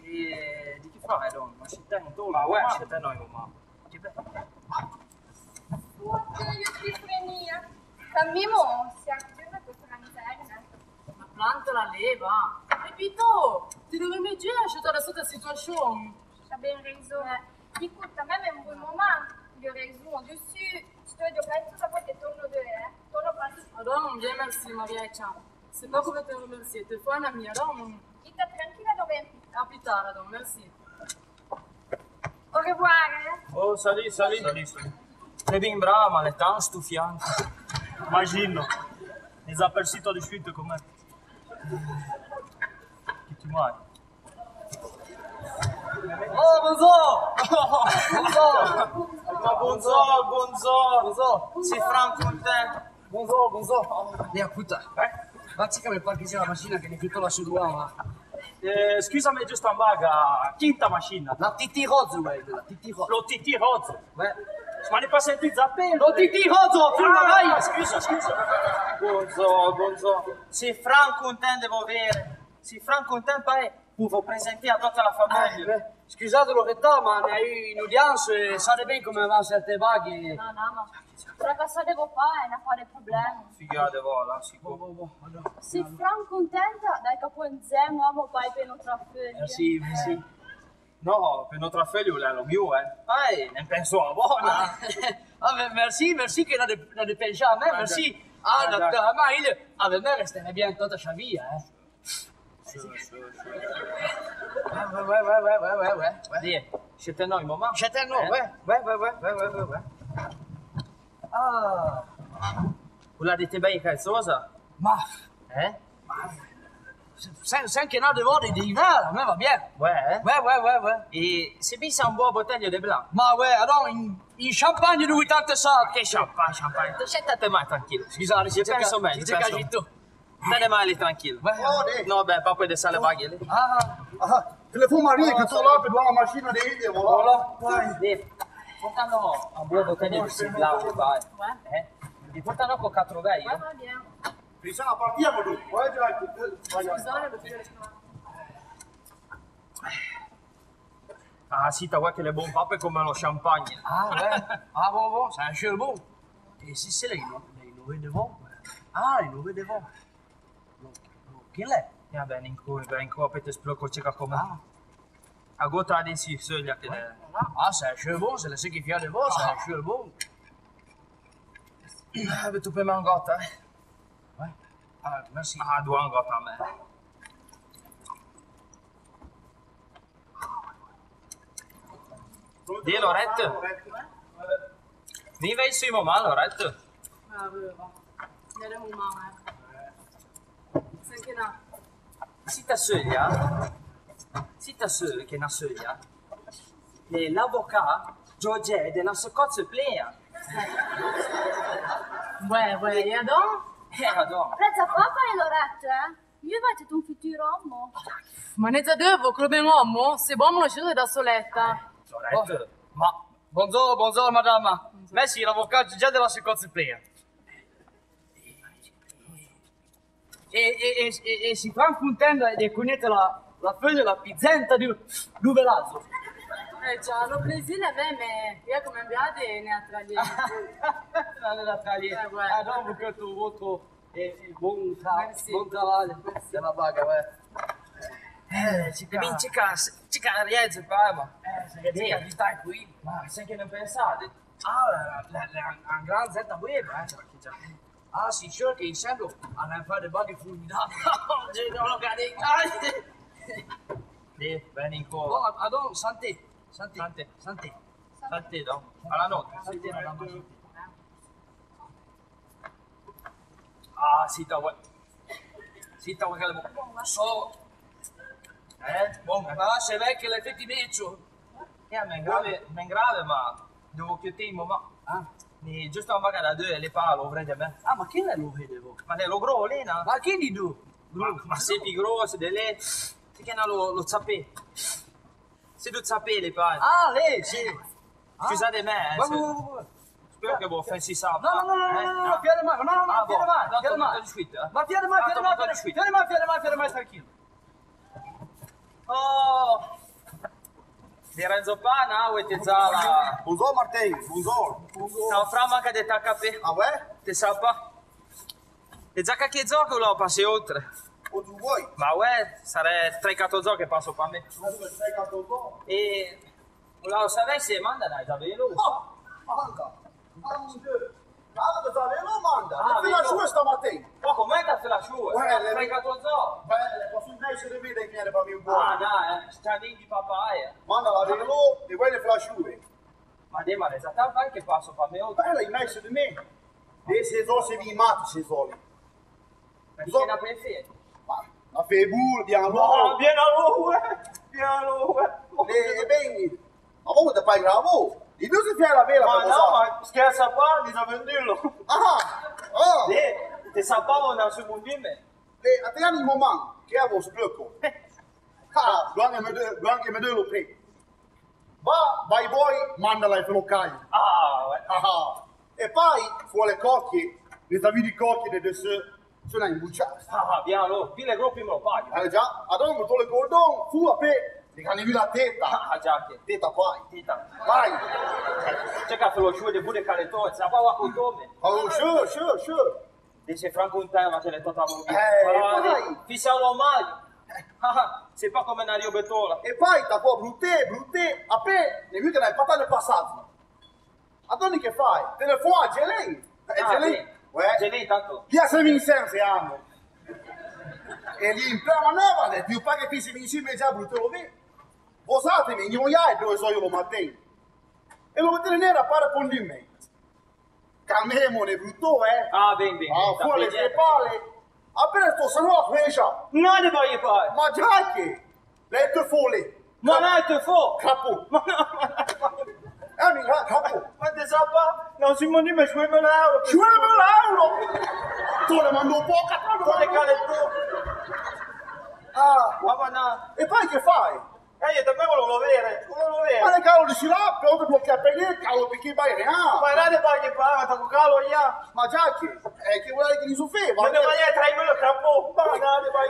E di chi fai, don? Ma città in tutto? Ma ouais, città noi, mamma. Che bello.
Вот schizofrenia. Cammino, si acciona questa lanterna.
La plante la leva. Repito, tu devrais me dire, je te dans cette situation.
T'as bien raison. Écoute, quand même un bon moment. Il a raison. Dessus, je te dis, quand tout après, tu tournes de là. Tourne pas.
Alors, bien merci, Maria Chan. C'est pas comme te remercier. Tu fais un ami, alors.
Il t'a tranquille dove?
À plus tard, alors, merci.
Au revoir.
Oh, salut. Sei ben brava, ma le tan stufiante.
Immagino. Les aperçus de suite come. Che ti muovi?
Oh, buongiorno. Si Franco con te.
Buongiorno. Ascolta, facci che mi parcheggia la macchina che ne tutto la sudava.
Scusami, giusto un baga. Quinta macchina.
La TT Rozzo, la TT Rozzo.
Lo TT Rozzo. Ma ne pas sentito zappello?
Lo TT Rozzo, prima vai!
Scusa. Buongiorno. Si Franco con te devo avere. Si Franco con te poi può presentare a tutta la famiglia.
Scusate Loretta, ma ne hai un'udienza e sapete bene come va certe vaghe.
No, ma la casa devo fare, non fare problemi.
Figate vola, sicuro.
Se Franco contenta, dai capo insieme, uomo, poi per un traffico.
Sì. No, per notre figlio è lo mio, ne penso a buona.
Vabbè, merci che l'avete pensato a me, merci. Ma il avec me resterai bien tutta la via, Ouais.
Dì, siete noi, mamma?
C'è no, ouais.
Ah. Vous la dite bene calzosa?
Ma, sans che non devo di hiver, a me va bien.
Ouais. Et c'est bien, c'est un beau bouteille de blanc.
Ma ouais, alors, in champagne di 87.
Che champagne. Scegliete mai tranquillo.
Scusate,
Ci penso meglio.
C'è cagito.
Date mai tranquillo. No, beh, pas de sale baghe.
Telefono Maria che sto là per la macchina di India, voilà.
Vai. Portano a due bottiglie di Siglao, vai. Mi portano con 4 vecchi.
Va bien.
Pensavo partiamo tu.
Ah, si, t'as vu que les bons papes comme le champagne.
Ah ouais. Ah bon, c'est un chien bon. Et si c'est les nouveaux devant. Ah, les nouveaux devant. Quel est?
Ja, ben in ko apete sploko čeka kome. A gota din si sölja till det.
Ah, c'est un chien bon, c'est le seul qui vient devant, c'est un chien bon.
Vet du på mig en gata?
Ouais. Ah, merci.
Ah, du har en gata med. Det är Loretto. Ni vet ju mamma Loretto.
Aveva. Era un mamma. Sen che na.
Sitta sölja. Sitta sölja che na sölja. L'avocat George de la soccorso plea.
Ouais, et donc?
Adoro.
Prezza papa e Loretto, Io faccio un futur uomo.
Ma ne devo, come un uomo? Se buono lo scegliere da soletta.
Loretto.
Ma, buongiorno madame. Messi l'avvocato già della seconda plea. E si fa contento di conoscere la figlia, la pizzenta di Velazzo.
Già, l'ho presi le me, io come abbiate ne ha tragliati.
Non è da tagliare. Dopo che tu voto buon travaglio della vaga, cica riesce, ma cica di stai qui.
Ma sai che non pensate?
Ah, la gran zetta web, Ah, sì, sure che insieme hanno fatto body formidabili. Non lo carico.
Vieni in
Oh,
cuore.
adon, santé.
Santé, no? Alla notte. Ah, sita vuoi che le
So. Buon, ma se vecchio le fette mezzo.
men grave, ma devo più tempo, ma... Ni giusto magari da 2 le palo, vrede me.
Ah, ma che lo vedevo?
Ma ne lo gro lì, no?
Ma che di tu?
Ma se più grosso, delle... Si chiama lo zappè. Se tu zappè le pale.
Ah, lei, sì.
Scusate me,
Ma
spero che voi fanno sabato.
no, fiere mai, fiere mai, tranquillo.
Oh! Di Renzo Pana, avete già la...
Buongiorno Martei, buongiorno.
No, fra manca di THP.
Ah ouais?
Te sa pas? E già che gioco lo passi oltre.
O tu vuoi?
Ma uè, sarebbe 3-4 giochi che passo per me.
Ma dove sei capo?
E... Lo sapessi, manda dai, davvero?
Manda. Guarda che sta lo manda.
Ah,
Fino a
vero.
giù stamattina.
Ma com'è che te la sciue?
Uè,
3-4 giochi.
Beh, posso invece di vedere che viene per me un po'.
Ah, dai, sta lì di papaya.
Manda la velo e quelle flasciue.
Ma dei male, esattamente anche passo per me oltre.
Bella, hai messo di me. E se so se vi matti se soli.
Perché la preferisci?
Ma la fai bur, di
No,
allora.
vieni all'uè.
E bene. Ma voi te fai bravo. E tu si fai la vela
Ma
per
no,
usare.
ma scherza qua, mi sa venderlo.
Ah.
Te sapavo da su mundime.
A te anni moment, che avevo sblocco. Ah, anche me lo pre. Vai voi, mandala ai locali.
Ah, uè.
Ah. E poi, fuori le cocchie, le tavi di cocchie di sono imbucciate.
Ah, piano, pile gruppi me lo pago.
Già, adesso mi tolgo il cordone, fu a pe, ti cani la testa.
Ah, già che.
Teta poi.
Tita.
Vai.
C'è che lo sciude pure caletone, sapavo a contome.
Oh, sure.
Dice Franco un tema che le totavo via.
Vai.
Fissalo male. Ah, c'est pas come una riobetola.
E poi, da qua, brutte, a pe, ne vedo che hai fatto nel passato. Adesso che fai? Telefono a Gelei. Gelei.
Gelei tanto.
Via se mi se hanno. E lì in prima nuova, le più paghe pisi insieme già brutto lo vedi. Posatemi, non hai dove so io lo mattino. E lo mettete nero a fare con di me. Calmemone, brutto,
Ah, ben.
Ah, fuori le palle. Appena sto se no a frescia.
Non ne voglio fare.
Ma già che? Le tue folle.
Ma non te fo.
Capo.
Ma no.
Capo.
Ma te sa pas? Non si mandi me 2000 euro.
2000 euro! Tu le mando un po',
Con le caletone.
Ah,
Ma no.
e poi che fai?
Dai, te me volevo vedere.
Ma le cavolo si là, per oltre bloccare per lì, cavolo perché vai ne ha.
Ma non è che paga, con calo io.
Ma già che vuole che li soffre,
Ma ne vai a tra i miei capo. Ma non è che vai.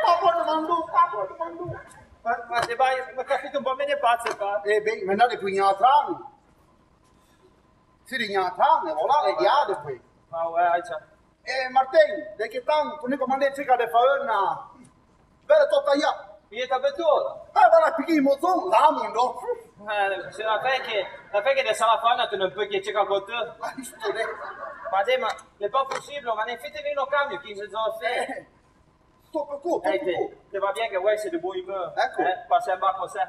Papà ti mando.
Ma te vai, ma capito un po' me ne pazze qua.
Beh, ma andate qui in Atran. Si di in Atran, voilà, e diade qui.
Ma vai, ciao.
Martin, dai che tanto, ne comandate circa de fare una. Bella tutta io.
Io ti abituo.
Voilà, perché il mozon, là, mondo.
Se la fai che de sala fanno, tu non puoi che c'è con te. Ma te, ma è pas possibile, ma ne fate venire un cambio, 15 giorni. Te va bien che vuoi sei di buon umore.
Ecco.
Passi a bacco se.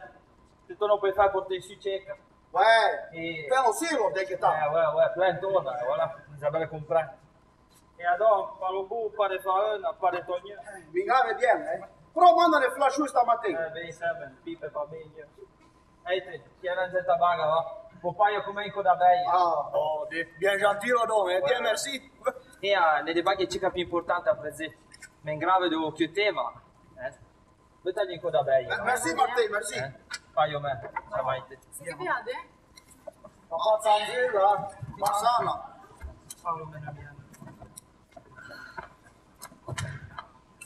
Se tu non puoi fare portare su cieca.
Ouais, fais aussi, lo dai che tanto.
Ouais, plein tourne, voilà, nous avons compris. Et alors, pas le bout, pas de farine, pas de tonnier.
Mi grave bien, Però mandane flash stamattina.
Beh, serve, pipe va bene. Ehi, ti era in questa baga, va? Popaio come in coda bella.
Oh, bien gentil, là, bien merci.
E ne dei baghi cica più importante a prezzi. Men grave devo chiudeva. Mettagli in coda bella.
Merci, Martin, merci.
Paio me, samaite.
Si vede?
Papà Zanzilla, Massana.
Paolo me ne viene.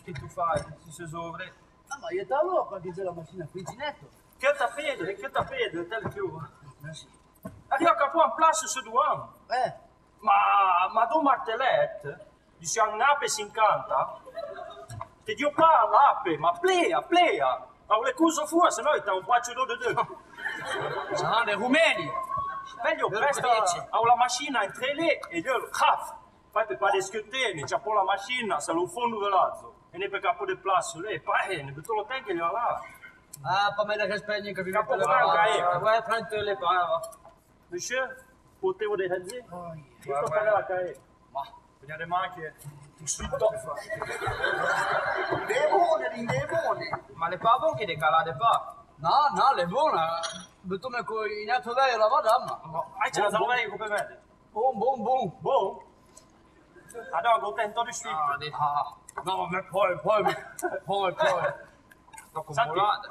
Che tu fai? Si se sovre.
Ah, ma io te lo qua dice la macchina qui ginetto.
Che tapede, te le più. Merci. Arriva capo en place ce doigt. Ma tu martelette, dice un ape si incanta. Ti dio pa l'ape, ma plea. Ma le cose fuori, se no è un paccio di due.
Sono dei rumeni.
Meglio presto ho la macchina in 3D e io caf. Fai per pas discuter, ne c'è po' la macchina, se lo fondo dell'alzo. E ne per capo del place, lei, poi ne per lo tempo che gli ho là.
Ah, pas me che spegne che vi
Capo
metto
come
le
un
mani.
cae. Vai, prendi le palle. Monsieur, potevo dei razzi? Questo fare la cae. Ma, vediamo le macchine.
Demone.
Ma le pavo che decalate pa?
No, le buone. Betume con in alto lei la madama.
Hai ce la salvare come vede?
Buon.
Buon? Allora, contento di suite.
No, ma poi.
Sto accumulato.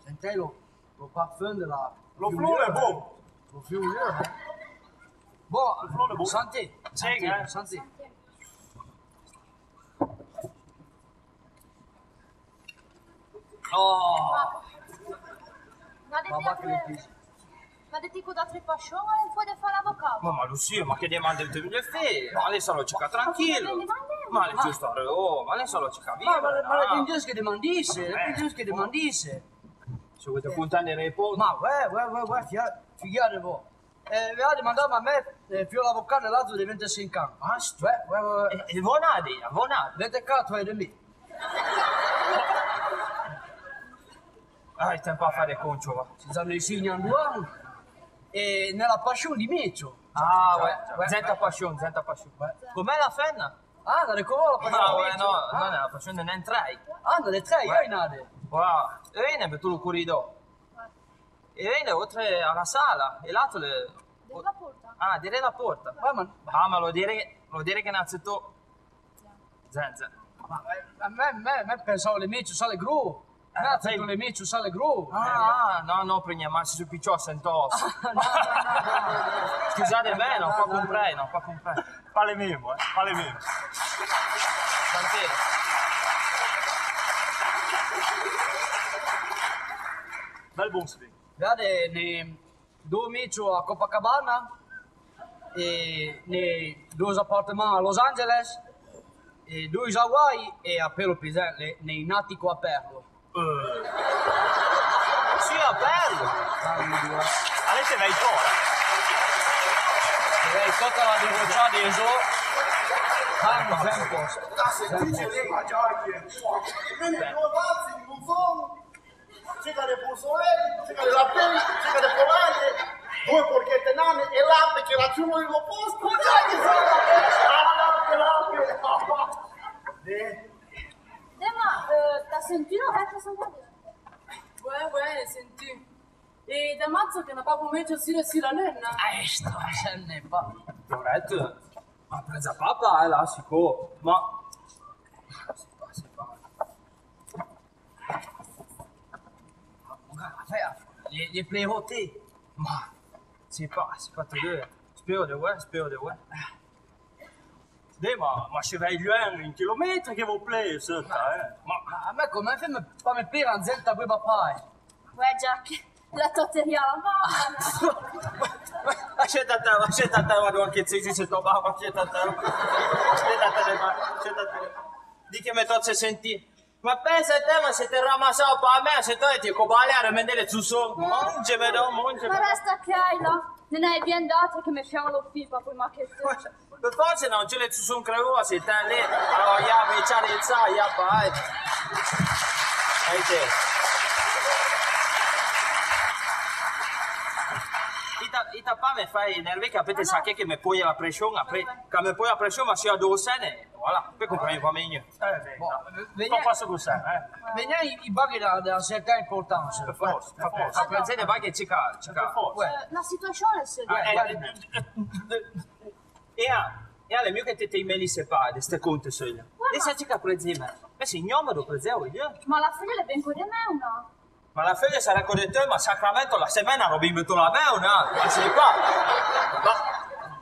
Senti lo parfum della...
Lo flore è buono.
Lo fiume, Boh,
Lo flore è buono.
santi.
Sì,
Santi. Oh,
Ma ti dico da tre pascione non puoi fare l'avvocato.
Ma Lucia, ma che domande te le fai? Ma lei sa lo cerca tranquillo. Ma lei giusto ma lei sa lo cerca via.
ma le ingiusti che demandisse.
Se volete puntare nei report.
Ma figate voi. Vi ha demandato a me, più l'avvocato e l'altro di 25 anni.
Ah, e vonadi.
24 e di me.
Il tempo a fare concio, va.
Si stanno insegnando anni. E nella passione di Meccio.
Zenta passione. Com'è la fenna?
Ah, da ricordo la passione di Meccio.
No, non è la passione, ne entrai.
Ah, da tre, io nade.
Wow, e viene per tutto il corridoio. E viene oltre alla sala, e l'altro le...
Della porta?
Ah, direi la porta. Ma lo dire che innanzitutto... Zenza.
Ma a me pensavo le Meccio sale gru. Innanzitutto le Meccio sale gru.
No, prima massi su picciò sentoso. Scusate me, non può comprare. Fale memo. Santire. Bel buon svegli.
Guardate, ne due Meccio a Copacabana, e ne due appartamenti a Los Angeles, e due a Hawaii e a Pelo Piselle, nei nati qua a Perlo.
Sì, a Perlo. Avete vai fuori.
Direi tutta la devociata di Eso. Hanno sempre posto.
Cerca di pozzoleri, cerca di lappelli, cerca di polaglie, due porchette nane e latte che raggiungono il posto.
Ma t'ha sentito che sono qua?
Senti. E da mazzo che ne pago meglio sì la nonna.
Sto facendo pa.
Dovrete. Ma presa papà è là, sicuro. Ma... Enfin, les playrotés. C'est pas tout deux. Spero de ouais. Dai, ma ci vai un chilometro che vuoi play, sotto, eh?
Ma a me come fa me pira in zenta poi papà?
Ouais, Jack, la totteria alla mamma.
Accetta te, vado anche zizi se sto bravo, accetta te. Di che mi tocca sentire. Ma pensa a te, ma se ti ramasavo per me, se tu ti cobalare, me ne su so. Mangia, vedo, mangia.
Ma resta che hai là. Non hai bien dato che mi fiamo lo pipa poi ma che te.
Per forza non ce le su son crevo, se te lì. Allora, ja, vecchiare il sa, ja, vai. Hai te. Ita pas me fait énerver qu'après tu sais que me pose la pression après quand me pose la pression ma soeur docene voilà tu comprends pas mieux
Veniamo
pas ça ça
veniamo i baghi da certa importanza.
Per forza après des baghi cica
La situazione è seguente.
e alle mie che te emaili separe ste conte soglia e se cica prezima ma signoma do prezeo io
Ma la figlia è ben con me una.
ma la figlia sarà con te ma sacramento la settimana robi metto la me una ma sei qua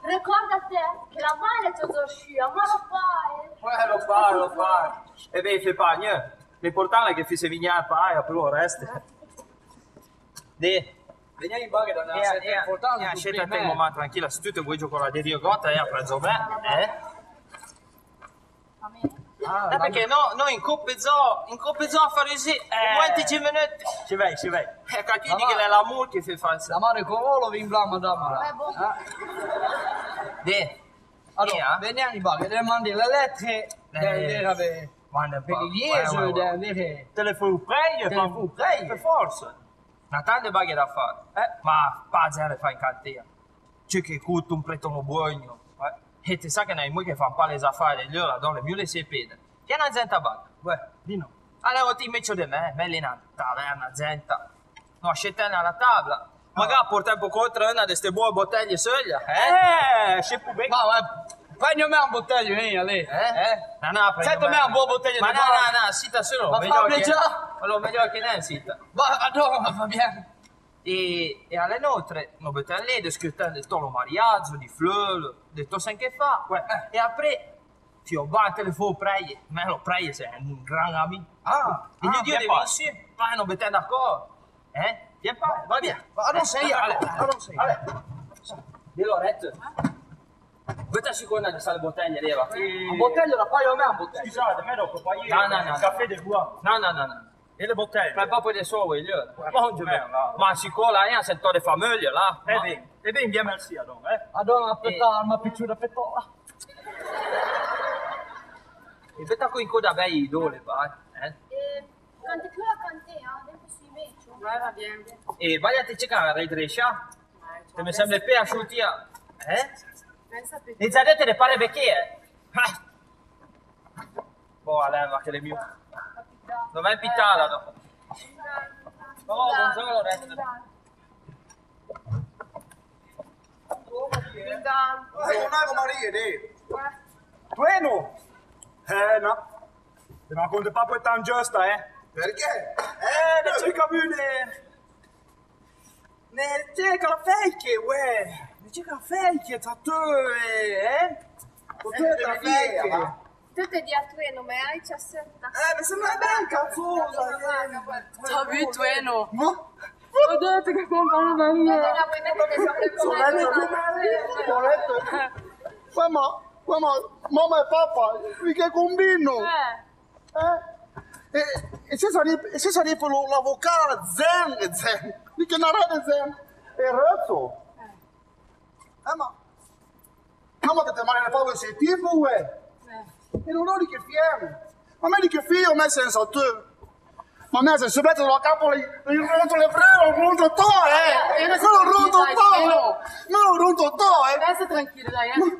Ricorda te che la mano è tutto uscita, ma lo fai.
Lo fai. E beh, fai pas niente. L'importante è che si vignare paia, però il resto.
Veniamo i baghi da una certa importanza.
Scegli te un momento tranquilla, se tu ti vuoi giocare a Dio Gotta e a preso me, perché noi in Coppa a fare così, 20 minuti. Ci vai. Ecco, chi dice che è la multa che fa falsa.
La mano con volo vi imblama da mano. Allora, veniamo i baghi, devi mandare le lettere, devi avere per i liesi, devi avere...
Telefono prei, per forza. Una tante baghe da fare, ma pazza fa in cantina. C'è che cutto un pretone buono. E ti sa che noi che fanno un po' le affari, gli ora donne più le sepede. Che è una gente bagga? Di no. Allora ti metto di me lì in taverna, gente. No, scegliete alla tavola. Magari porta un po' contro una di queste buone bottiglie soglia. C'è più bene.
Ma prendi me un bottiglio, lì.
No,
sento me un buon bottiglio di
no, sita solo.
Ma fa già?
Allora, meglio che non sita.
Ma va bene.
E alle nostre, noi mettiamo lì, discutiamo del tolo mariaggio, di fleur, di tutto ciò che fa. E après, ti ho battuto il telefono prei, ma lo prei sei un gran amico. E gli dico di venire, poi non mettiamo d'accordo. Vieni qua, va via.
Non sei, Ale.
Di Loretto. Questa seconda di queste bottiglie lì, va.
Un bottiglio da paio a me, un bottiglio.
Scusate, me dopo poi io. No. Caffè del buono. No. E le bottiglie? Ma proprio di solo, io. Ma sicuro, io sento le famiglie, là. E bene, bien merci, allora,
Allora, aspetta, ma picciuta pettola.
E vedi qui in coda bei idole, vai.
Quanto più la cantea, adesso si invece.
Va bene.
E vai a te cercare a Redrescia? Che mi sembra più asciutti. E già detto le pare vecchie. Boh, allora, che le mie. Dov'è pitala dopo? Buongiorno Loretto.
Buongiorno Maria, dai. Bueno? No. Ti racconto proprio tan giusta, Perché? Non c'è capire. C'è che la fake, uè. C'è che la fake, tu, Potete la fake.
Tutte di Atueno, ma hai 17.
Mi sembra ben cazzosa.
T'as vu, Tueno?
Ma?
Ho detto che comprano da me.
Mamma e papà, che combino? E se sarebbe l'avvocato Zen, che non è Zen, è Rezzo. Ma che te male le paure sei tipo, uè? E non ho di che fiemme. Ma me di che figlio me senza te. Ma me se si mette la capo il ronto le freno, il ronto to, E ne sono ronto to, No, ronto to,
Resta tranquillo,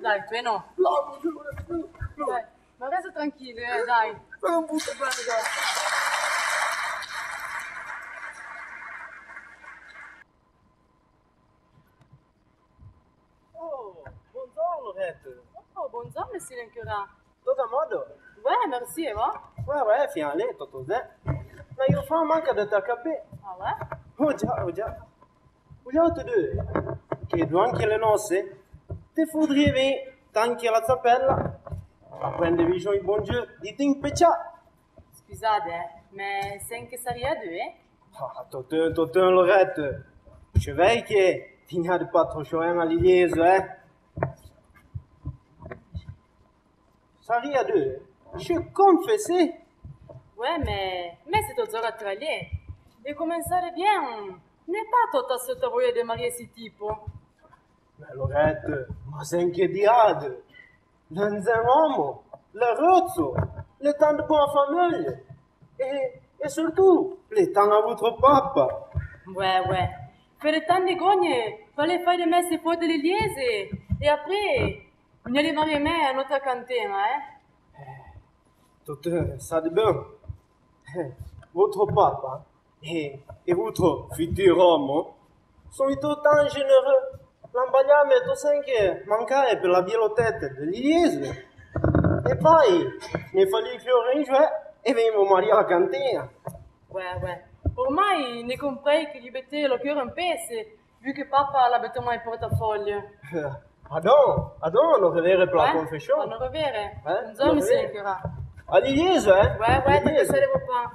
dai, Tueno. Dai, ma resta tranquillo, dai.
Non butto bene, dai.
Oh, buongiorno, Loretto.
Oh, buongiorno, monsieur l'incurant.
Tutto a modo?
Ouais, merci, et va?
Ouais, fiant, tout ça. Mais il faut manquer de ta capé.
Ah ouais?
Oh già. Vogliate due, che durante le nozze ti faudrait venire tanti alla zappella a prendere vicino i buon Dio di te impecciare.
Scusate, ma sei che saria due?
Ah, Totin, Lorette, je sais che ti n'ha pas trop chaud à l'Iliese, Saria due, je confesse.
Ouais, mais c'est aux heures à travailler. Et commencer bien, n'est pas tout à ce travail de marier ce type.
Mais Lorette, ma c'est che diade. Non è un uomo, le rozzo, le temps de bonne famille. Et surtout, le temps à votre papa.
Ouais. Per le temps de gogne, fallait faire de mettre ses potes de l'Éliese. Et après, on allait marier à notre cantine,
Tout ça de bien. Votre papa et votre futur homme sono autant généreux. L'imbagliame tu sai che mancare per la bielotetta dell'Iliese. E poi ne fallì il fiore in giù e venivamo Maria alla cantina.
Ouais. Ormai ne compris che gli metteva le cœur in pezzi, vu che papa l'aveva mai in portafoglio.
Adon, non revere per la confessione.
Non revere? Non so mi si ancora.
All'Iliese,
Ouais, te sarevo pas.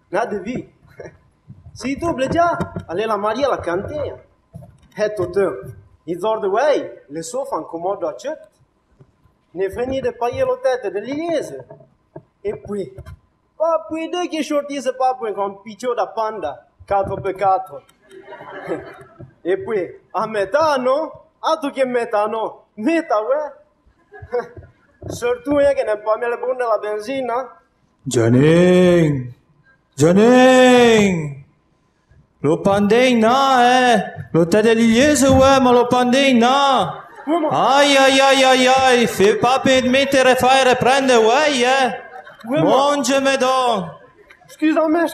Nada de vie. Si tu già, alle la Maria la cantina. E tutto. I zordi way, le sofa in comodo accetto. Ne freni de paie lo tête dell'Iliese. E poi dès che sortisse papà con un piccio da panda, 4x4. E poi, a metà no? Altro che metà no? Metà, Surtout che ne pa me le bunde la benzina.
Janine! Lo pandei na, Lo tè dell'Iliese, ma lo pandei na! Ai, fais pas permettere fare prendere, Monge medon!
Scusami!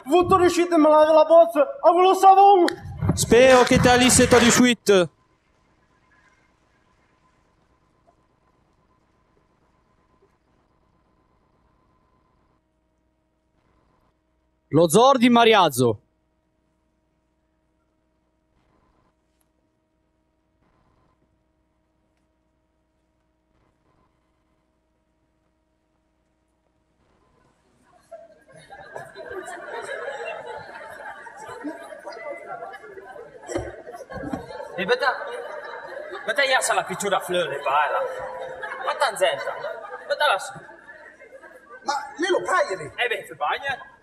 Vous riuscite a me lavare la bozza? A lo savon?
Spero che te lisse di suite.
Lo Zor di Mariazzo.
E beta iasa la picciura flore, bala. Ma tanzenta. Beta la...
Ma lei lo paghi?
Fai bagna.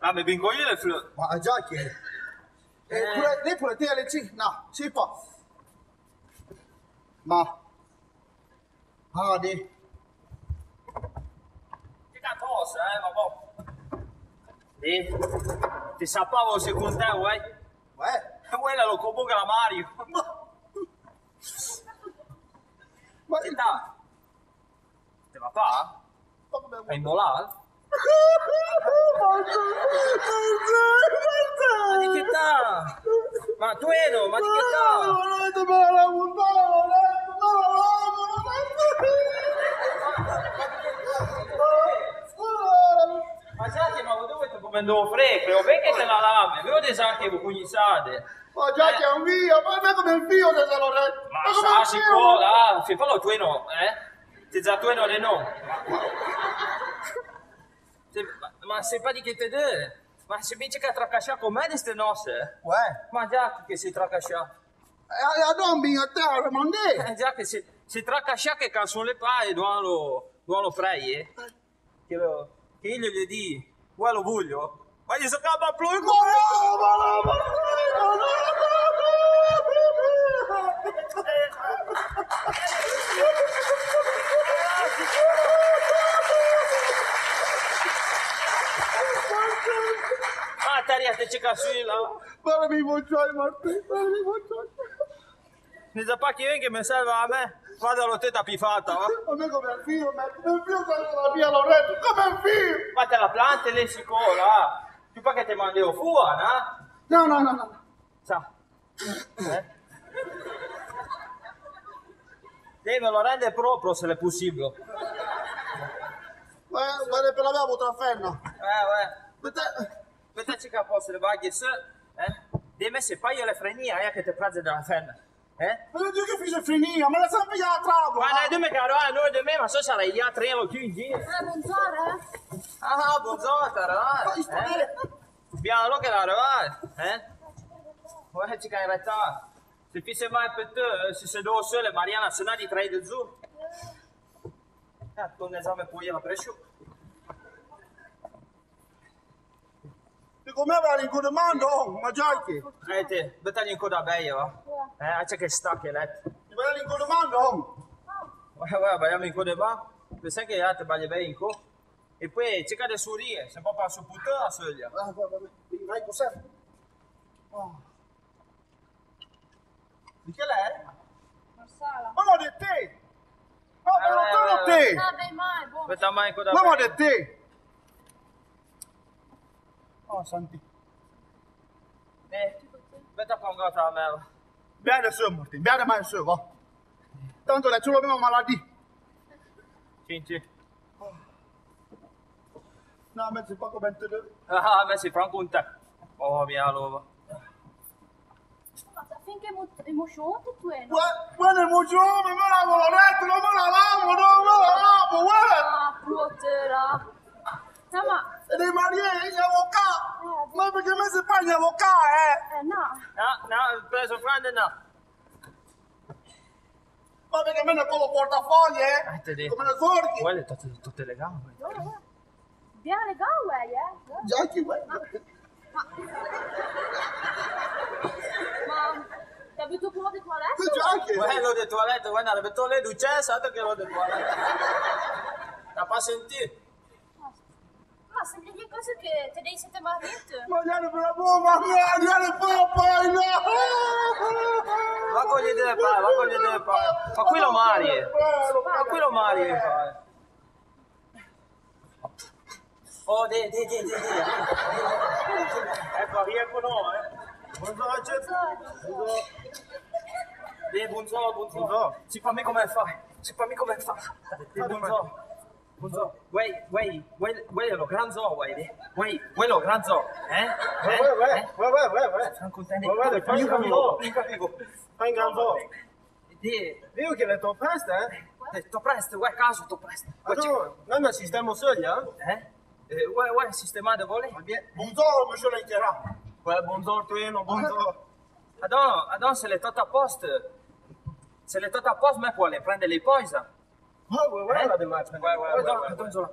Ah, mi bingo io le flore.
Ma già che... lei può dire le sì? No, si può. Ma... di...
Che cosa, ma boh. Ti sapavo se con te, Quella lo convoca la Mario.
Ma
che dà? Te va fa? È in volare? Ma di che dà? Ma tu Edo, ma di che dà? Ma già che ma dove ti comendo freddo? Perché te la lame? Vedo che sa che voi cognissate.
Ma già che è un figlio, ma me come il figlio se lo retto.
Ma sa sicuro, se fallo tu no, Ti già tu no le no. Ma sei pas di che te deve? Ma se dice che tracascia con me di ste nosse? Ma già che si tracascia.
E non mi a te, ma ne?
Già che si tracascia che canzone le paie, duano freie. Che io gli di, vuoi lo voglio? Ma gli scappa più il Ah, taria te cerca su là.
Ma mi voglio Martì, ma mi voglio.
Ne sa pas che mi serve a me? Vado allo teta pifata, va?
A me come il figlio, la mia Loretto, come il figlio!
Ma te la plante lì sicura? Tu pa che te mandevo fuori,
No.
Sa? Deve lo rendere proprio se è possibile.
Guarda per la mia potrà fenna.
Aspetta che posso le baghe se, devi mettere poi io le frenie, che ti prende dalla fenna.
Ma non dico che fice frenia, me la sempre io la travo.
Ma non mi caro, noi di me, ma so sarai io a 3 o 15.
Buongiorno.
Ah, buongiorno, Piano che la rovai, Guarda che in realtà, se ti sei mai per te, se sei due sole, Mariana se ne ha di 3 di giù. Tu un esame poi la prescio.
E come vai in comando? Ma già che?
Te, bettagli in coda bella, va? C'è che sta che letto.
Ti vai in comando?
Guarda, balliamo in coda va. Pensa che te balli bene in co. E poi c'è che sorride, se un po' su puttana la soglia.
Vai cos'è? Di che lei?
Marsala.
Ma di te! Ma non te!
Vabbè, mai, buono.
Aspetta mai in coda
Ma
bella.
di te! Oh, senti.
Aspetta con gota a me.
Bene su, Martin, bene mai su, va. Tanto le c'è la mia malattia.
Cinci.
No, a me si fa come te devi.
Ah, me si fa un te. Oh, mia lova.
Ma finché emozione tu è, no?
Guarda, emozione, me lavo la retta, non me la lavo,
Ah, puttana. No, ma...
E dei marieri, gli avvocati! Ma perché me si fa gli avvocati,
no.
No, ho preso Frande, no.
Ma perché me ne con il portafogli,
Te dico.
Come le forche?
Guarda, tutte le gambe.
Bien le gars,
Già che vuoi?
Ma... T'as vu tout pour des toilettes?
Già che?
Ouais, l'eau de toilette, guarda, le metto le ducesse, altro che l'eau de toilette. T'as pas sentito?
Ma sembra che cosa che te devi siete marito.
Ma vieni per la bomba, vieni poi, no!
Va con gli idee, va con gli idee, ma qui lo mari. Ma qui lo mari, Oh, di.
Ecco, riecco no,
Buongiorno, buongiorno. Si fa me come fa. Buongiorno. Güey, lo gran zoo, güey. Güey, lo gran zoo.
Ouais.
Franco, te ne
Fai un gran zoo.
Io che le to presto, To presto, güey, caso, to presto.
Attends, même un système au sol, hein?
Ouais, sistemate, vuole?
Buongiorno, monsieur l'intera.
Ouais, buongiorno, Tuino, buongiorno. Adon, se le tot a posto, me può le prendere le poisa.
Ouais, la démarche.
Adon, zo la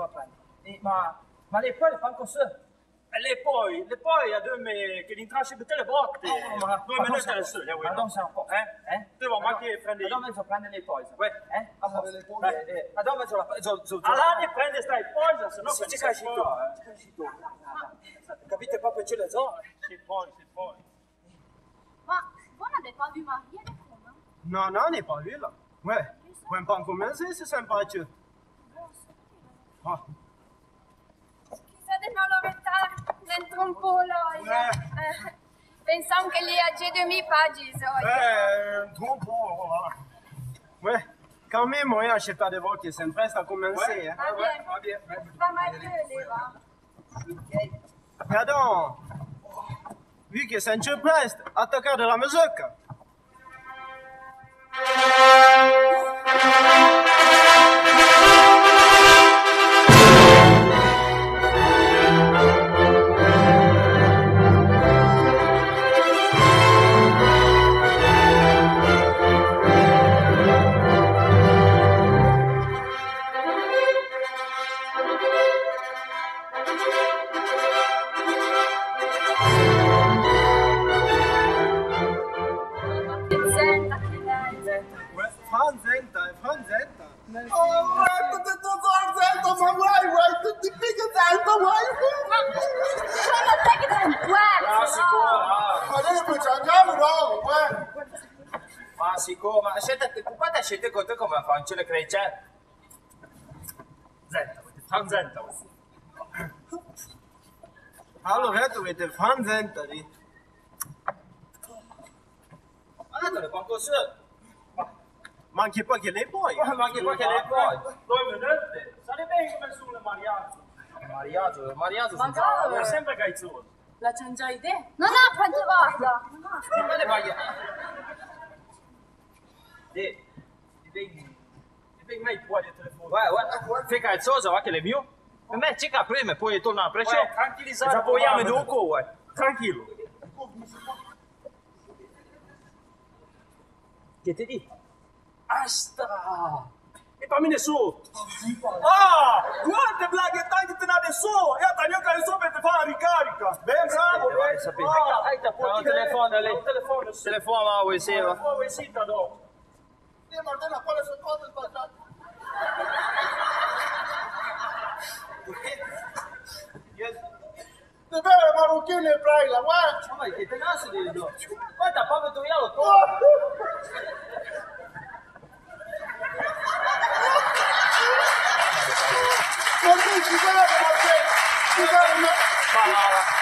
prende. Ma le poi le fanno così.
E le poi a due me che l'intrasce per te le botte.
Ma
2 minuti le sole,
Adon, sei un po',
Devo ma che prendi.
Adon, mezzo prende le poisa. Adon, mezzo la prende.
All'anno prende stai poisa, se no
Si ci casci tu. Capite proprio ce le zone?
Si poi.
Ma voi n'avete pas vu Marie avec vous, non?
Non, on n'est pas vu là. Ouais, même pas commencé, c'est sympa, tu.
Scusate, non l'ho metà dentro un po' l'olio. Pensavo che li a demi pagine.
Trop beau, voilà. Ouais, quand même, on a acheté des vols qui sont presque à commencer.
Va bien. Va mal gueule, va.
Pardon, vu que c'est un peu presque, attaquer de la musique. Franzenta.
Oh, tutto zorzento, ma vuoi, tutti piccazzetto, vuoi?
Ma te che sei un puerco,
sicuro.
Ma adesso ci andiamo, no?
Ma sicuro, ma quante scelte con te come fa? Non ce le crei, c'è?
Franzenta.
Allora, tu avete Franzenta lì.
Ma te le fa così.
Ma anche qua che lei puoi?
Ma anche qua che lei puoi? 2 minuti? Sarebbe bene come sulle mariato.
Mariato
Magari.
È sempre cazzoso.
La c'è idea?
Non ha pranzato!
Ma le vai...
Ti vengi mai fuori il telefono?
Guarda, fai cazzoso, va che le mio? Per me cerca prima e poi torna a precio.
Tranquillizzare. Ci poi dopo, tranquillo.
Che ti dico?
Asta! E fammi nessuno! Ah! Quante blaghe tanti te ne so! E a taglio che so per te fare la ricarica! Ben bravo!
Hai tappato il telefono lì. Telefono ma vuoi sì, va?
Vuoi sì, da dopo.
Martina, quale sono cose sbagliate? Ti bere marocchini e braila, guarda!
Ma che te naso di do? Guarda, proprio tu io lo to.
Martin, scusate, Martin! Scusate, ma...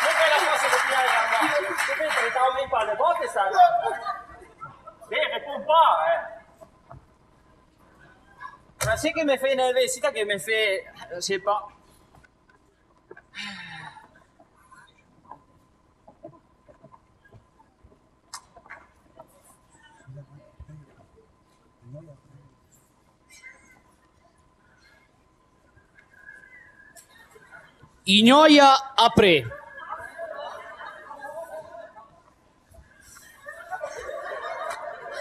Non è la cosa che ti hai cambiato. Tu pensi che stavo in palle volte, sai? Bene, pompa, Ma sì che mi fai nervosità, che mi fai... C'est pas...
Ignoia apre.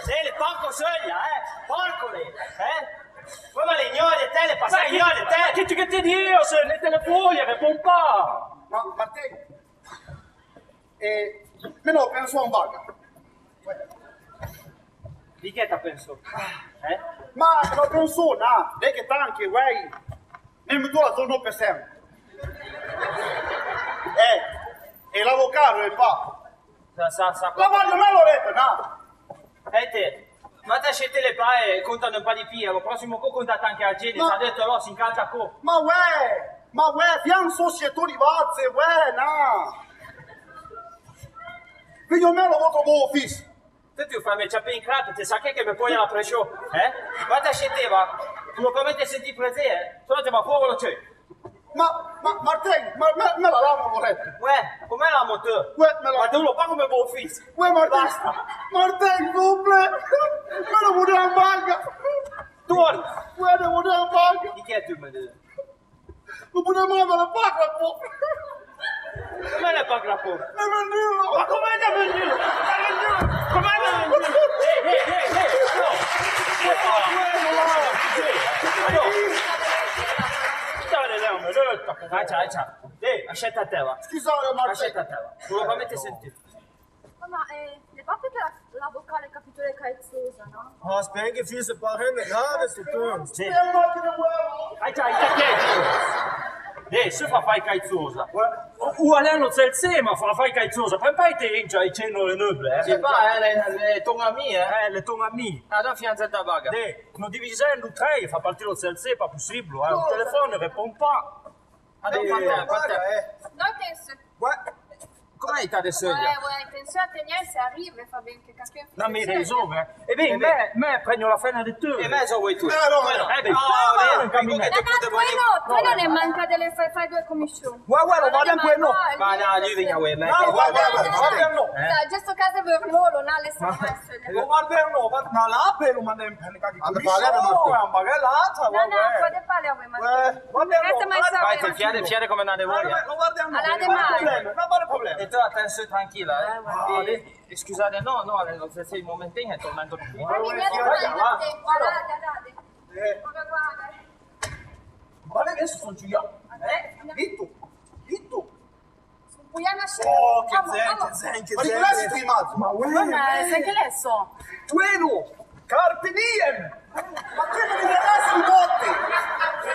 Le porco soglia, porco lì, come le ignore te, le passate ignore te.
Che ti dico, se le telefoni, che pompa!
Ma Martin, me lo penso a un vaga.
Di che ti penso?
Ma lo penso, no? Lei che tanchi, guai. Ne mi do la zona per sempre. E l'avvocato è qua. La voglio me l'ho detto, no?
E te, ma te scelte le pae contano un po' di pia, lo prossimo co contate anche a gente, ha detto no, si incanta co.
Ma uè, fiam società di vazze, no? Figlio me lo voto buon ufficio.
Tu ti fai me ciappe in crato, ti sa che mi poi alla prescio, Ma te scetteva, tu lo permette senti presente, solo te va fuori lo c'è.
Ma Martin, me la lavo corretto.
Uè, com'è la moto? Ma tu lo pago come buon ufficio.
Uè, Martin,
Basta.
Martin, duple, me lo vuoi in banca.
Torna.
Uè, devo andare in banca.
Di che tu mi dici?
Non potremmo andare a pacca, po'.
Come le paga la po'?
Ne vendiamo.
Ma com'è che vendiamo? Com'è che vendiamo? Accetta a te, va.
Scusate, Martin.
Accetta a te, va. Tu lo permette sentire.
Ma le pappe che la vocale capitolo è cazzosa, no?
Ah, spero che fosse per henne grave sto turno.
Sì. Se fa fai cazzosa.
O aleno c'è il sema, fai cazzosa. Poi te in già i cenno le nuble,
Sì, pa, le tongami,
le tongami.
Allora fianzetta baga.
Non divisendo tre, fa partire il CLC, pas possibile. Un telefono ripond pas.
Allora, parte.
Noi penso.
Come hai te soglia?
Penso a tenere se arriva e fa ben che capisco.
Non mi risolve. E bene, me prendo la fena di tu.
E me so vuoi tu.
Tu non ne manca delle fai due commissioni.
Guarda, lo vado anche no.
Ma no, lui viene a voi.
No, guarda, no.
Giusto caso per loro, non le sta
Lo guarda no, ma la per lo manda in penna di commissione.
No, puoi fare a voi, ma
Vai, te fiare come una devoria.
Lo guardiamo.
non
Non problema.
E tu attenzione tranquilla, scusate, no, se il momentino è tornato qui.
guardate.
Guarda che sono Giuliano. Vitto.
Puoi nascere.
Oh, che zen.
Ma ricordati di mazzo.
Ma
Sai che le so?
Tueno, Carpe Diem.
Ma che me ne interessa di botte?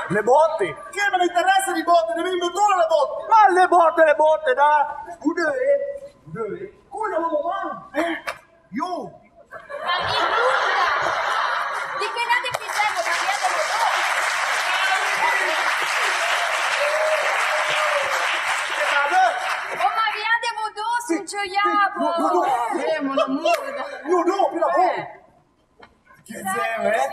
Le botte.
Che me ne interessa di botte? Devi inventare le botte.
Ma le botte, da. Dove? Come non lo mando? Io.
Ma in nulla! Di che nate figliamo, ma via delle Oh, ma via devo dosso, un gioiavo!
No, più la botte.
Che zero, eh?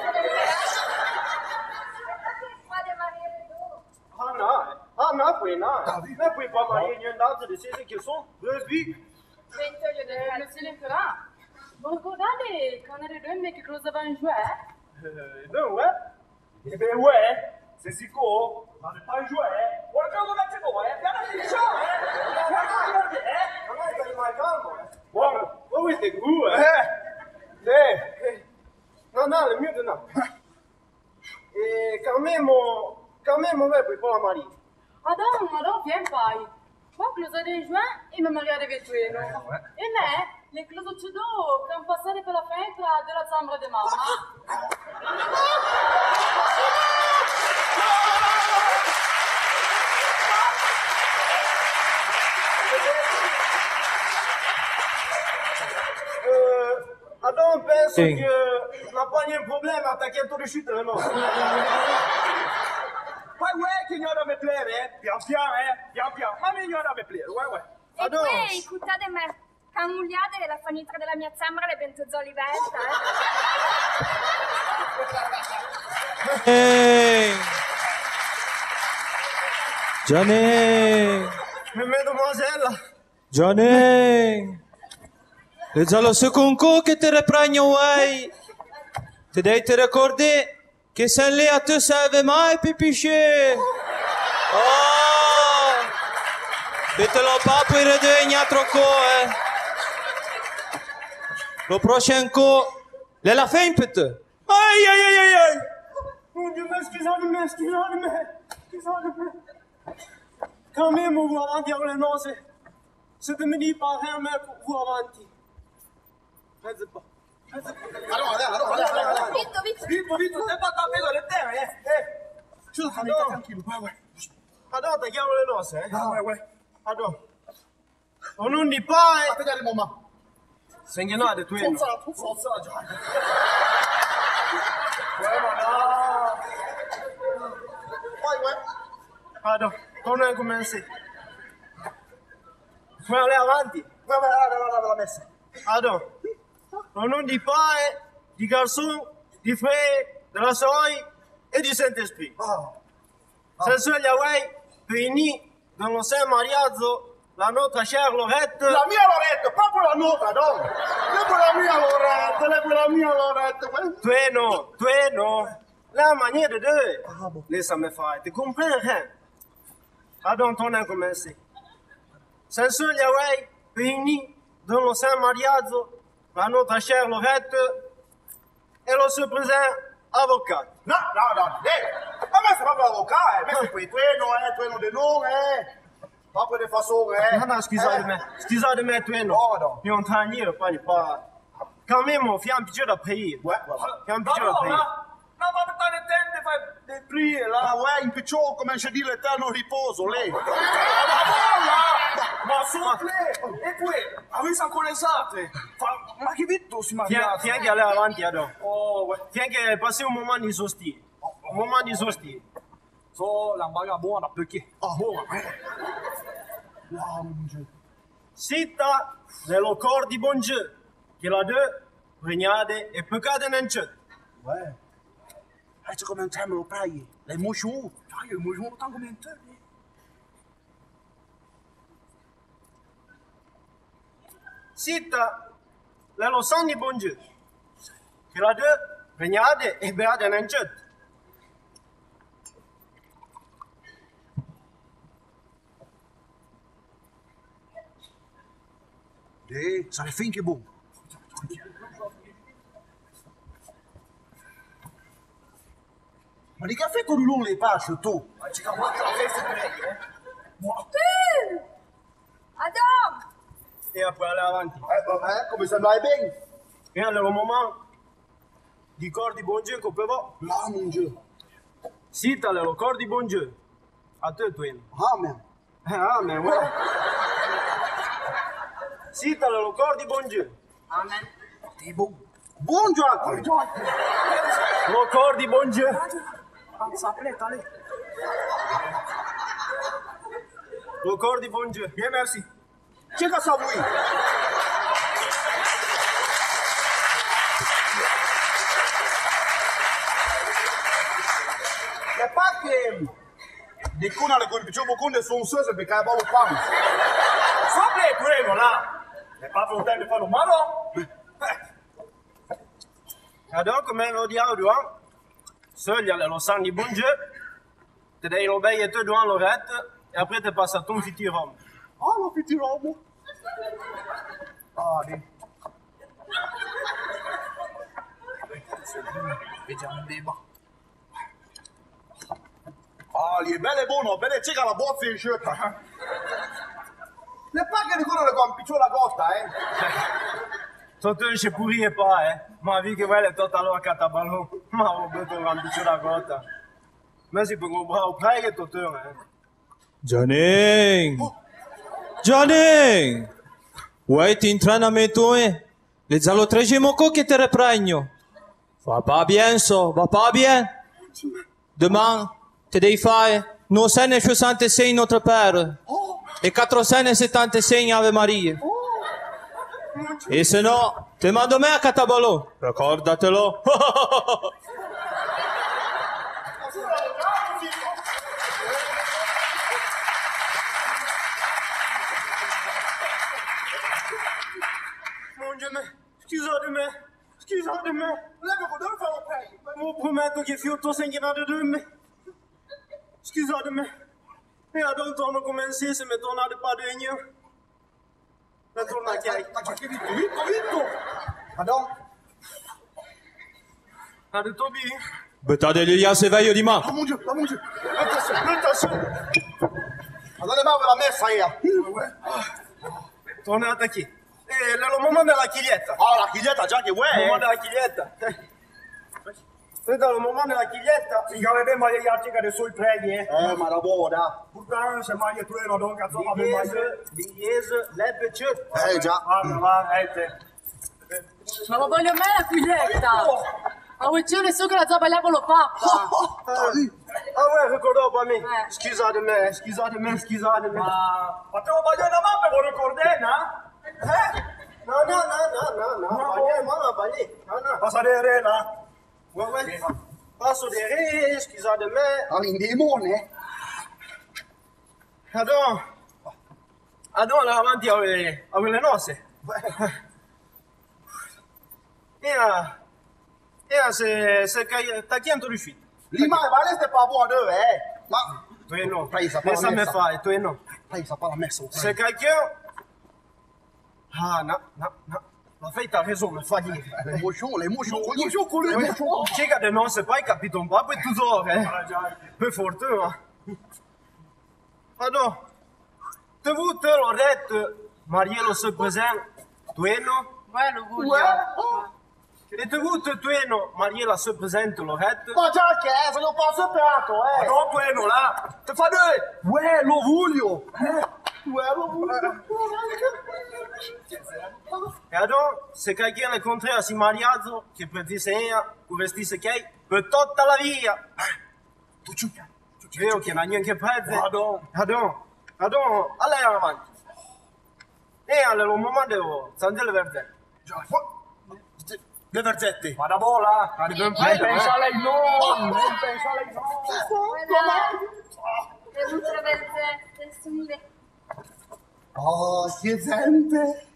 Ah non, poi no. Mais puis pas marier une date de ces qui sont.
Monsieur l'Empereur, vous regardez quand on est deux, mais que nous avons joué,
Ben ouais. Eh ben ouais. C'est si court. On n'est pas joué, eh? On est pas joué, eh? Viens là, c'est chaud, eh? Viens là, eh?
Non, il va y avoir bon, oui, c'est goût, hein? Non, le mieux de non. Et quand même, on va pour la marier.
Adam, viens pas. Moi, que nous avons joué, il me marie avec toi, non? Et mais, les clous au-dessus d'eau, quand passer per la fenêtre de la chambre de maman.
Adam penso che non pas un problème à attaquer tout de suite, non?
Ouais, che ignora me plaire, eh? Pian pian, eh? Pian pian. Ma mi ignora me plaire, ouais.
E poi, scusate me, camugliate che la finestra della mia zambra le penso zolivetta,
Hey! Johnny!
Mademoiselle!
Johnny! Le giallo secondo che te repragno vai! Ti devi te ricordare che sei lì a te serve mai pipisce! Oh! Vete lo papo e redegna troppo, eh! Lo prochain coup, le la fin peut-être! Aïe!
Mon Dieu, excusez-moi. Quand même, vous avant dire le nom, c'est de me dire par rien, mais vous avant dire. Faites pas.
Allora. Vito, t'es pas tapé dans le terre, eh? Tu dois faire tranquille, ouais.
Attends, t'as gardé le nom, hein?
Ah, ouais.
Attends. On ne dit pas, hein?
Aspetta il moment.
C'est un gars de toi.
Forza, già. Ouais.
Attends, on a commencé. Faut aller avanti.
Ouais, la messe.
Attends. On ne dit pas, hein? Du garçon, du frère, de la sœur et du Saint-Esprit. C'est seul Yahweh réunis dans le Saint Mariazo, la notre chère Lorette.
La mia Loretta, proprio la nota, no? La mia Loretta.
Toi non. La manière de deux. Laisse-moi faire, tu comprends rien? Attends, on a commencé. C'est seul Yahweh réunis dans le Saint Mariazo, la notre chère Lorette et le se présent avocat.
No, ma me sei proprio avvocato, me sei qui, tu di non, proprio di façon,
Non, excusez-moi, toi non.
Non.
Puis on t'en pas. Quand même, on fait un petit peu de payer.
Ouais.
Fait un petit peu de payer.
No, ma per tale tempo fai le prie, là. Ouais, in picciò comincia a dire l'eterno riposo, lei. Ma souple! E poi, avete ancora esate? Ma che vitto si
Tiens qu'à aller avant, Tiadon.
Oh, ouais.
Tiens qu'à passer au moment des hosties.
So, la baga buona, perché? Buona. Mon Dieu.
Sita nello cor di bon Dieu, che la deux, regnade e peccate non c'è.
Ouais. Hai come un tempo paghi. Le musciù. Dai, il musciù non tanto come un tempo.
Sita nello son di bon Dieu, che la deux, regnade e beate non c'è.
Sarà finché buono. Ma di caffè con lui le pasce tu? Ma ci cavolo la festa prega,
Adam!
E poi aller avanti.
Vabbè, come se andai bene.
E allora, moment di cor di bon Dieu, che però,
Là, mon Dieu.
Sita nello cor di bon Dieu, a te, Twin.
Amen.
Amen, ouais. Sita nello cor di bon Dieu.
Amen.
Ti buono. Buon gioco.
Lo cor di bon Dieu.
Sapletta lì.
Lo cor di bon Dieu.
Bien, merci. Che cosa vuoi? di cuna le colpi con sono sose perché è bello pan.
Sopra quello là. E pas pour de faire le marron.
Alors, comme on dit à Rouen, seul il y a le sang du bon Dieu, tu dois l'obéir tout devant l'orette, et après tu passes à ton futur homme.
Ah, lo futur homme. Ah, di. Vediamo il debba. Ah, lì è bello e buono, bene c'è la bozza in scelta. Le paghe di quello le compicciò la costa,
Toto je pourrais pas, hein. Ma vie que voilà, tout à l'heure, cataballon. Ma on peut te rendre sur la gota. Mais c'est pour qu'on bras au près, Toto, hein.
Johnny! Johnny! Ouais, t'es en train de mettre, les allotrégés moco qui te reprennent. Va pas bien, ça, va pas bien. Demain, te devi fare 966 Notre Père e 476 Ave Maria. E se no, te mando me a Catabalò, ricordatelo.
Mon Dieu, scusate me. Mo prometto che fiuto segnerà di me. Scusate me. E ad torno come se mi tornate pas de gneu. La torna a chiai.
Vitto! Madonna!
Ad Tobi.
Buttate gli se veglio di ma.
La munge! Attenzione! Allora ma la messa io!
Tornate qui. E lo momento della chiglietta.
Ah, la chiglietta già che vuoi?
Il momento della chiglietta. Vedete, il momento della chiglietta.
Si avete mai gli altri che dei suoi preghi,
ma la buona.
Pourtant, se mai tu ero donc a zona
di Iese, l'ebbe c'è.
Già.
Ma lo voglio me la figlietta! A uccidere so che la zia bagliava lo pappa!
Ah ouais, ricordavo pas me. Scusate me.
Ma potevo bagliare una mappa con ricordena?
No. Bagliare. No.
Passa di arena?
Ouais. Passo di re, scusate me.
All'indemone?
Adon là avanti a le nozze. Se t'as qui en riuscito?
Lima e Valeste pa buono, Ma...
Tu no.
Paisa,
Pensa me fai, tu no.
Paisa, pa la messa.
Se quelqu'un... Ah, no. La fai t'as raison, me fa dire.
Les mouchons.
Chica de non, c'est pas capito un po' toujours, Peu fortuna. Adon, te vous te l'orette, Mariello se présente, tu no?
Ouais, lo voglio.
E te vous te no, Mariella se présente, l'orette.
Ma già che se lo passo prato,
Non, tu no, là.
Te fa due. Uè, lo voglio.
E adon, se quelqu'un le contraire si mariato, che per dire che vestisse che, per tutta la via.
Tu giù.
Vero che non ha niente prete. Adon, allez avanti. E allora, un momento, sente le verzette.
Le verzette.
Ma da bola?
Non
pensa a lei no!
Le ultre verzette, sulle.
Oh, che gente.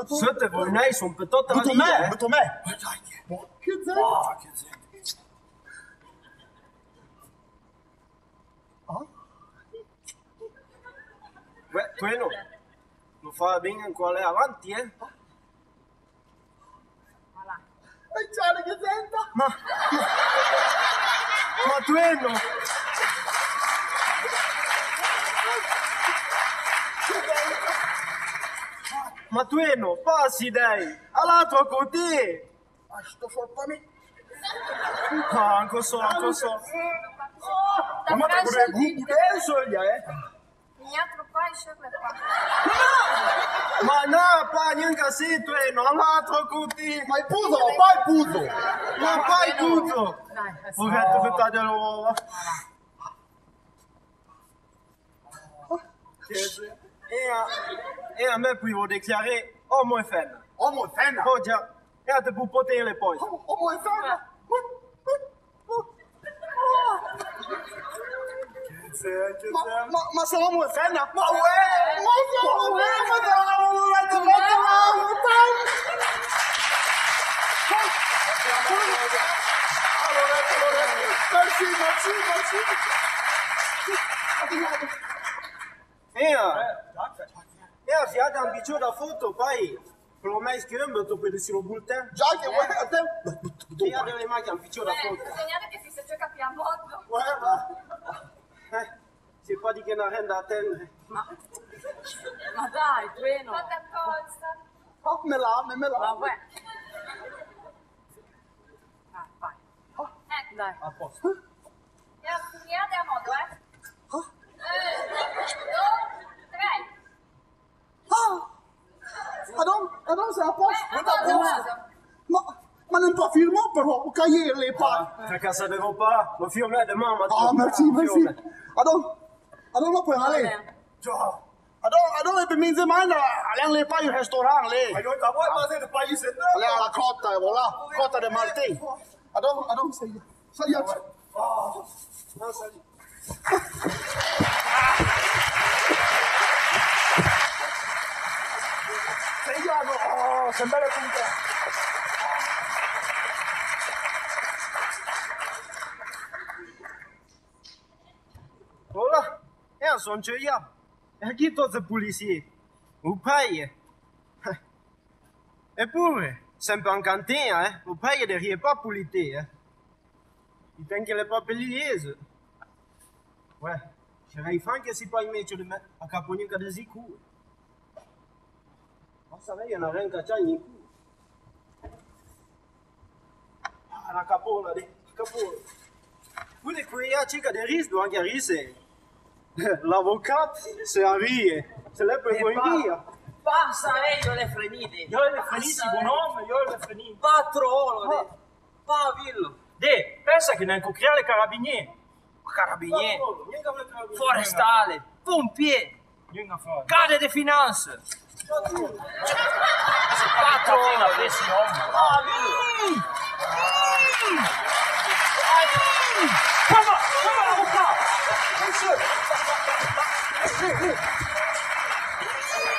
Sette voi nei sono per tutta la via.
Butto me. Che gente.
Beh, tu no. Lo fa bene qual è avanti,
Ciao, che gente.
Ma tu no. Ma tu no, passi dai. All'altro con te.
Ma sto forpami.
Ah, anche so.
Da
Ma
Francia
tu penso,
Niatro pa i šekle pa.
Ma no, pa niente se tu no, all'altro con te.
Ma il puso, fai il puso.
Ma fai tutto. Vorrei buttare l'uovo. E a me potevo dichiarare uomo e femmina.
Uomo e femmina?
Oh già, e a te può poterle poi.
Uomo e femmina? Ma siamo a Fenna? Ma uè! Ma siamo
Ja, si had een beetje dat foto bij. Voor mij is het met op de silobulten.
Già che vuoi a te?
Ja, deve mai un beetje dat foto.
Segnate che si gioca più a modo.
C'est pas di che una renda a te.
Ma dai, Treno.
Ma t'accorsa.
Oh, me la.
Ma uè. Vai.
Ecco.
Dai.
A posto.
Segnate a modo, eh. 1, 2, 3.
Adon, c'est à poste. Ma non pas firmer però, cahier les pas.
Perché sapevo pas, lo firme demain
Ah, merci. Adon, puoi aller. Adon, e per me zemana, allez les pas au restaurant, les.
Ma io vuoi ma se paghi se
Allez à la côte, voilà, côte de Maltais. Adon, salut. Salut. Sembra comunque.
Voilà, ea son ce ia. Aqui toți poliții. O paie. Eppure, sempre en cantina, o paie derrière pas polité, Il pense qu'elle est pas pelieuse. Ouais, j'aurais faim que si pas il met de mettre à caponner que des coups. On savait, il y en a rien qu'à tirer ni coup. Ah, la capola, capola. Vous les couilles, tu as des risques, donc il y a risque. L'avocat, c'est Henri, c'est là pour dire.
Basta, io le frenite.
Io le freniti, buon uomo, io le freniti.
Patrolo, pavillo.
De, pensa che ne incontriamo le carabinieri.
Carabinieri, forestale, pompier, garde de finanze.
Patrolo, adesso Come l'avvocato?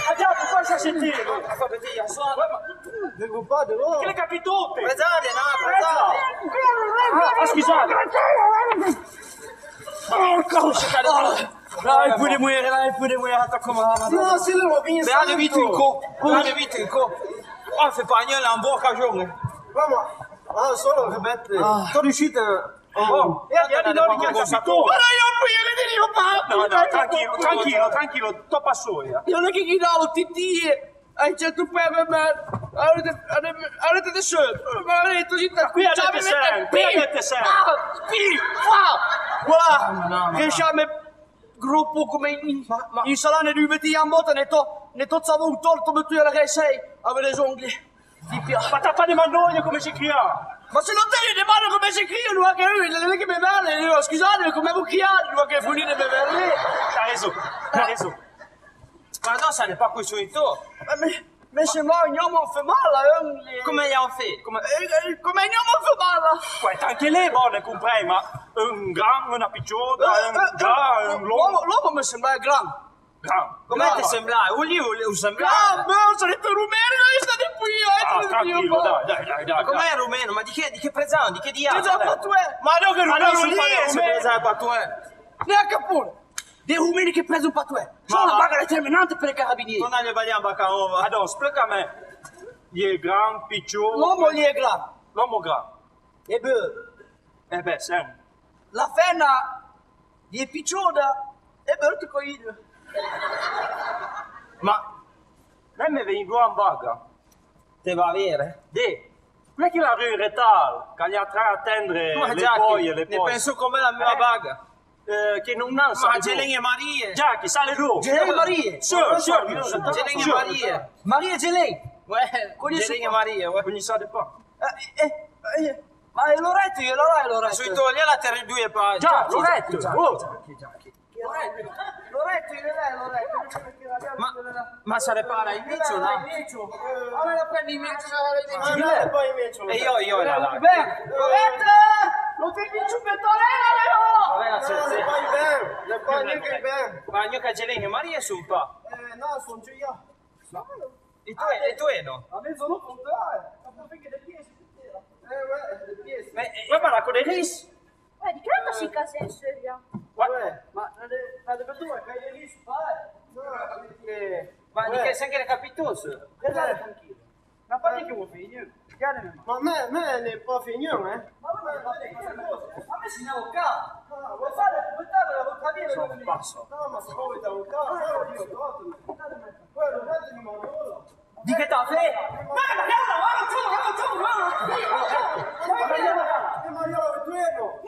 Andiamo, cosa sentire?
Fa vedere, suona.
Vengo pas dehors.
Che le capitote?
Prezzale, no, prezzale.
Ah, scusate.
Dai, puoi muovere, attacco male.
Non, c'est le robin.
Beate vite in co. Oh, fais pas niente, un bon cagione.
Vamos. Ah, solo che mette. Sto riuscito.
Oh, e andiamo di che capitote?
Ma io non voglio vedere
No, tranquillo, to passo io.
Io non che chiedo, ti hai certo per me. Avete del sud. Ma avete zitta
Qui avete sempre.
Voilà. Riusciamo gruppo come in salone di metti a moto ne to stavo un torto per tu alla che sei. Avete le onglie. Ti piace.
Ma tappa di mannoia come si chiama?
Ma se non te ne demando come si cria, non è che lui, non è che mi vale, scusate, come bucchiare, non è che finire mi vale.
T'as raison.
Ma non, ça n'est pas question de toi.
Mais c'est moi, ils m'ont fait mal.
Comment ils ont fait?
Come ils m'ont fait mal?
Ouais, anche lei buone, comprai, ma un gran, una picciola, un gran, un lungo.
L'uomo mi sembra grande.
Come ti sembra? Un sembra?
Ah, ma sono detto rumeno, io sto di qui,
Tranquillo, dai.
Com'è rumeno? Ma di che prezzo? Di che diavolo?
Ti do patue. Ma no, che rumeno
Se presa patue.
Neanche pure. Dei rumeni che preso un patue. Sono una paga determinante per i carabinieri.
Non ne vogliamo baccaova.
Allora, spiega a me. Gli è gran, piccolo.
L'uomo gli è grande.
L'uomo gran.
E beh,
sempre.
la fenna gli è picciola e beh, con io.
Ma lei mi viene giù in baga?
Te va a avere?
Non è che la rue Retal, che gli ha tra a attendere le poi.
Ne penso come la mia baga.
Che non ha
Ma Geleng e Marie.
Giacchi, sale giù.
Geleng e Marie.
Geleng e Marie.
Marie Geleng.
Geleng e Marie.
Quindi sa di pa.
Ma è Loretto, glielo dai Loretto.
Sui togli la terra in due pagine.
Già, Loretto.
Loretto, glielo dai Loretto.
Ma se repara il micio, no?
A me la prendi in micio,
E io la lago.
Beh, Loretto! Non ti piace un pettorello,
Ragazzi,
Pas mieux que ben.
Pas mieux que Gelene, Maria su un po'.
No, sono giù io.
E tu no?
A me sono contare. Ma perché le pièce intera? Le pièce.
Ma parla con le ris?
Di che non si casa in serio?
Ma la persona che hai lì fare? No, perché...
Ma di che sei anche capitoso?
Guardate tranquillo.
Ma parli che vuoi finire?
Ma me ne può finire, eh?
Ma me si avvocato.
Vuoi fare l'avvocato?
Sono un passo.
No, ma se vuoi l'avvocato, io trovo. Quello datemi Mariolo.
Di che t'ha fatto?
Mariolo, tu ero.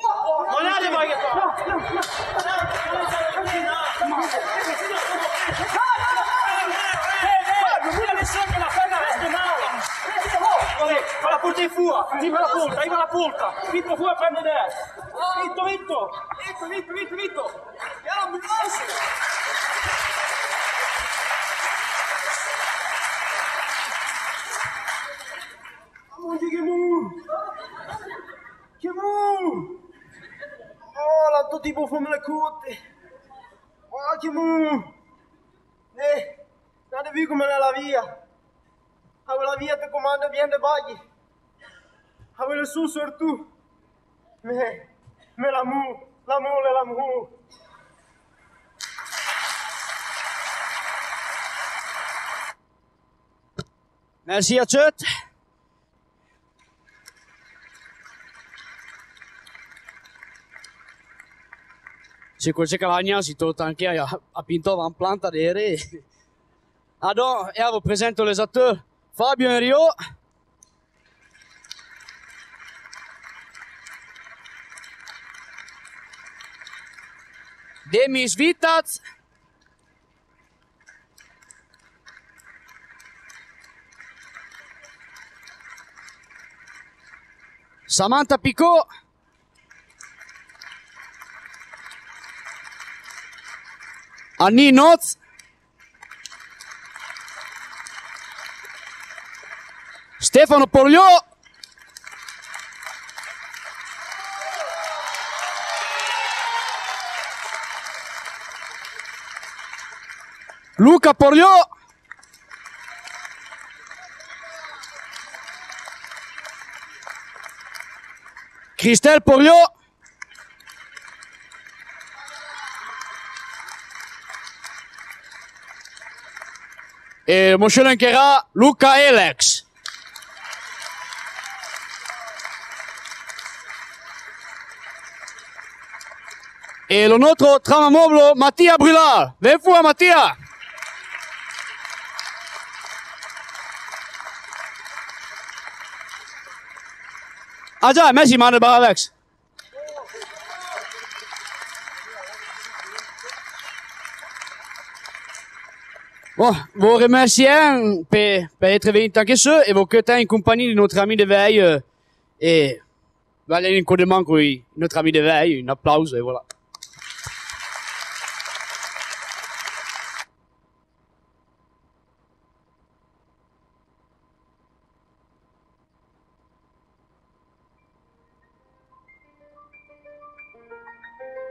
Non è di mai che fa la porta in fuori, viva la porta, Vitto fuori a prendere Vitto. Andiamo, mi lasci.
Che mu! Oh, là, tutti i buffoni le cotte. Oh, che mu! Guarda qui come è la via. La via ti comanda bien de bagli. Le su surtout. Mais l'amour.
Merci à tous. Se quel cavagna si torna anche a Pintova en planta dere. Alors, et à vous présenter les acteurs Fabio et Rio. Demis Vitats. Samantha Picot. Annie Notz. Stefano Porliò. Luca Porliò. Christelle Porliò. Et monsieur Lanquera, Luca Alex. Et le notre tramamobile, Mattia Brulard. Viens fuori, Mattia. Ah già, Messi manda Alex. Bon, vous remercier per être venu anche su e vous quitter in compagnie di notre ami de veille et aller in coup de main con notre ami de veille, un applause et voilà.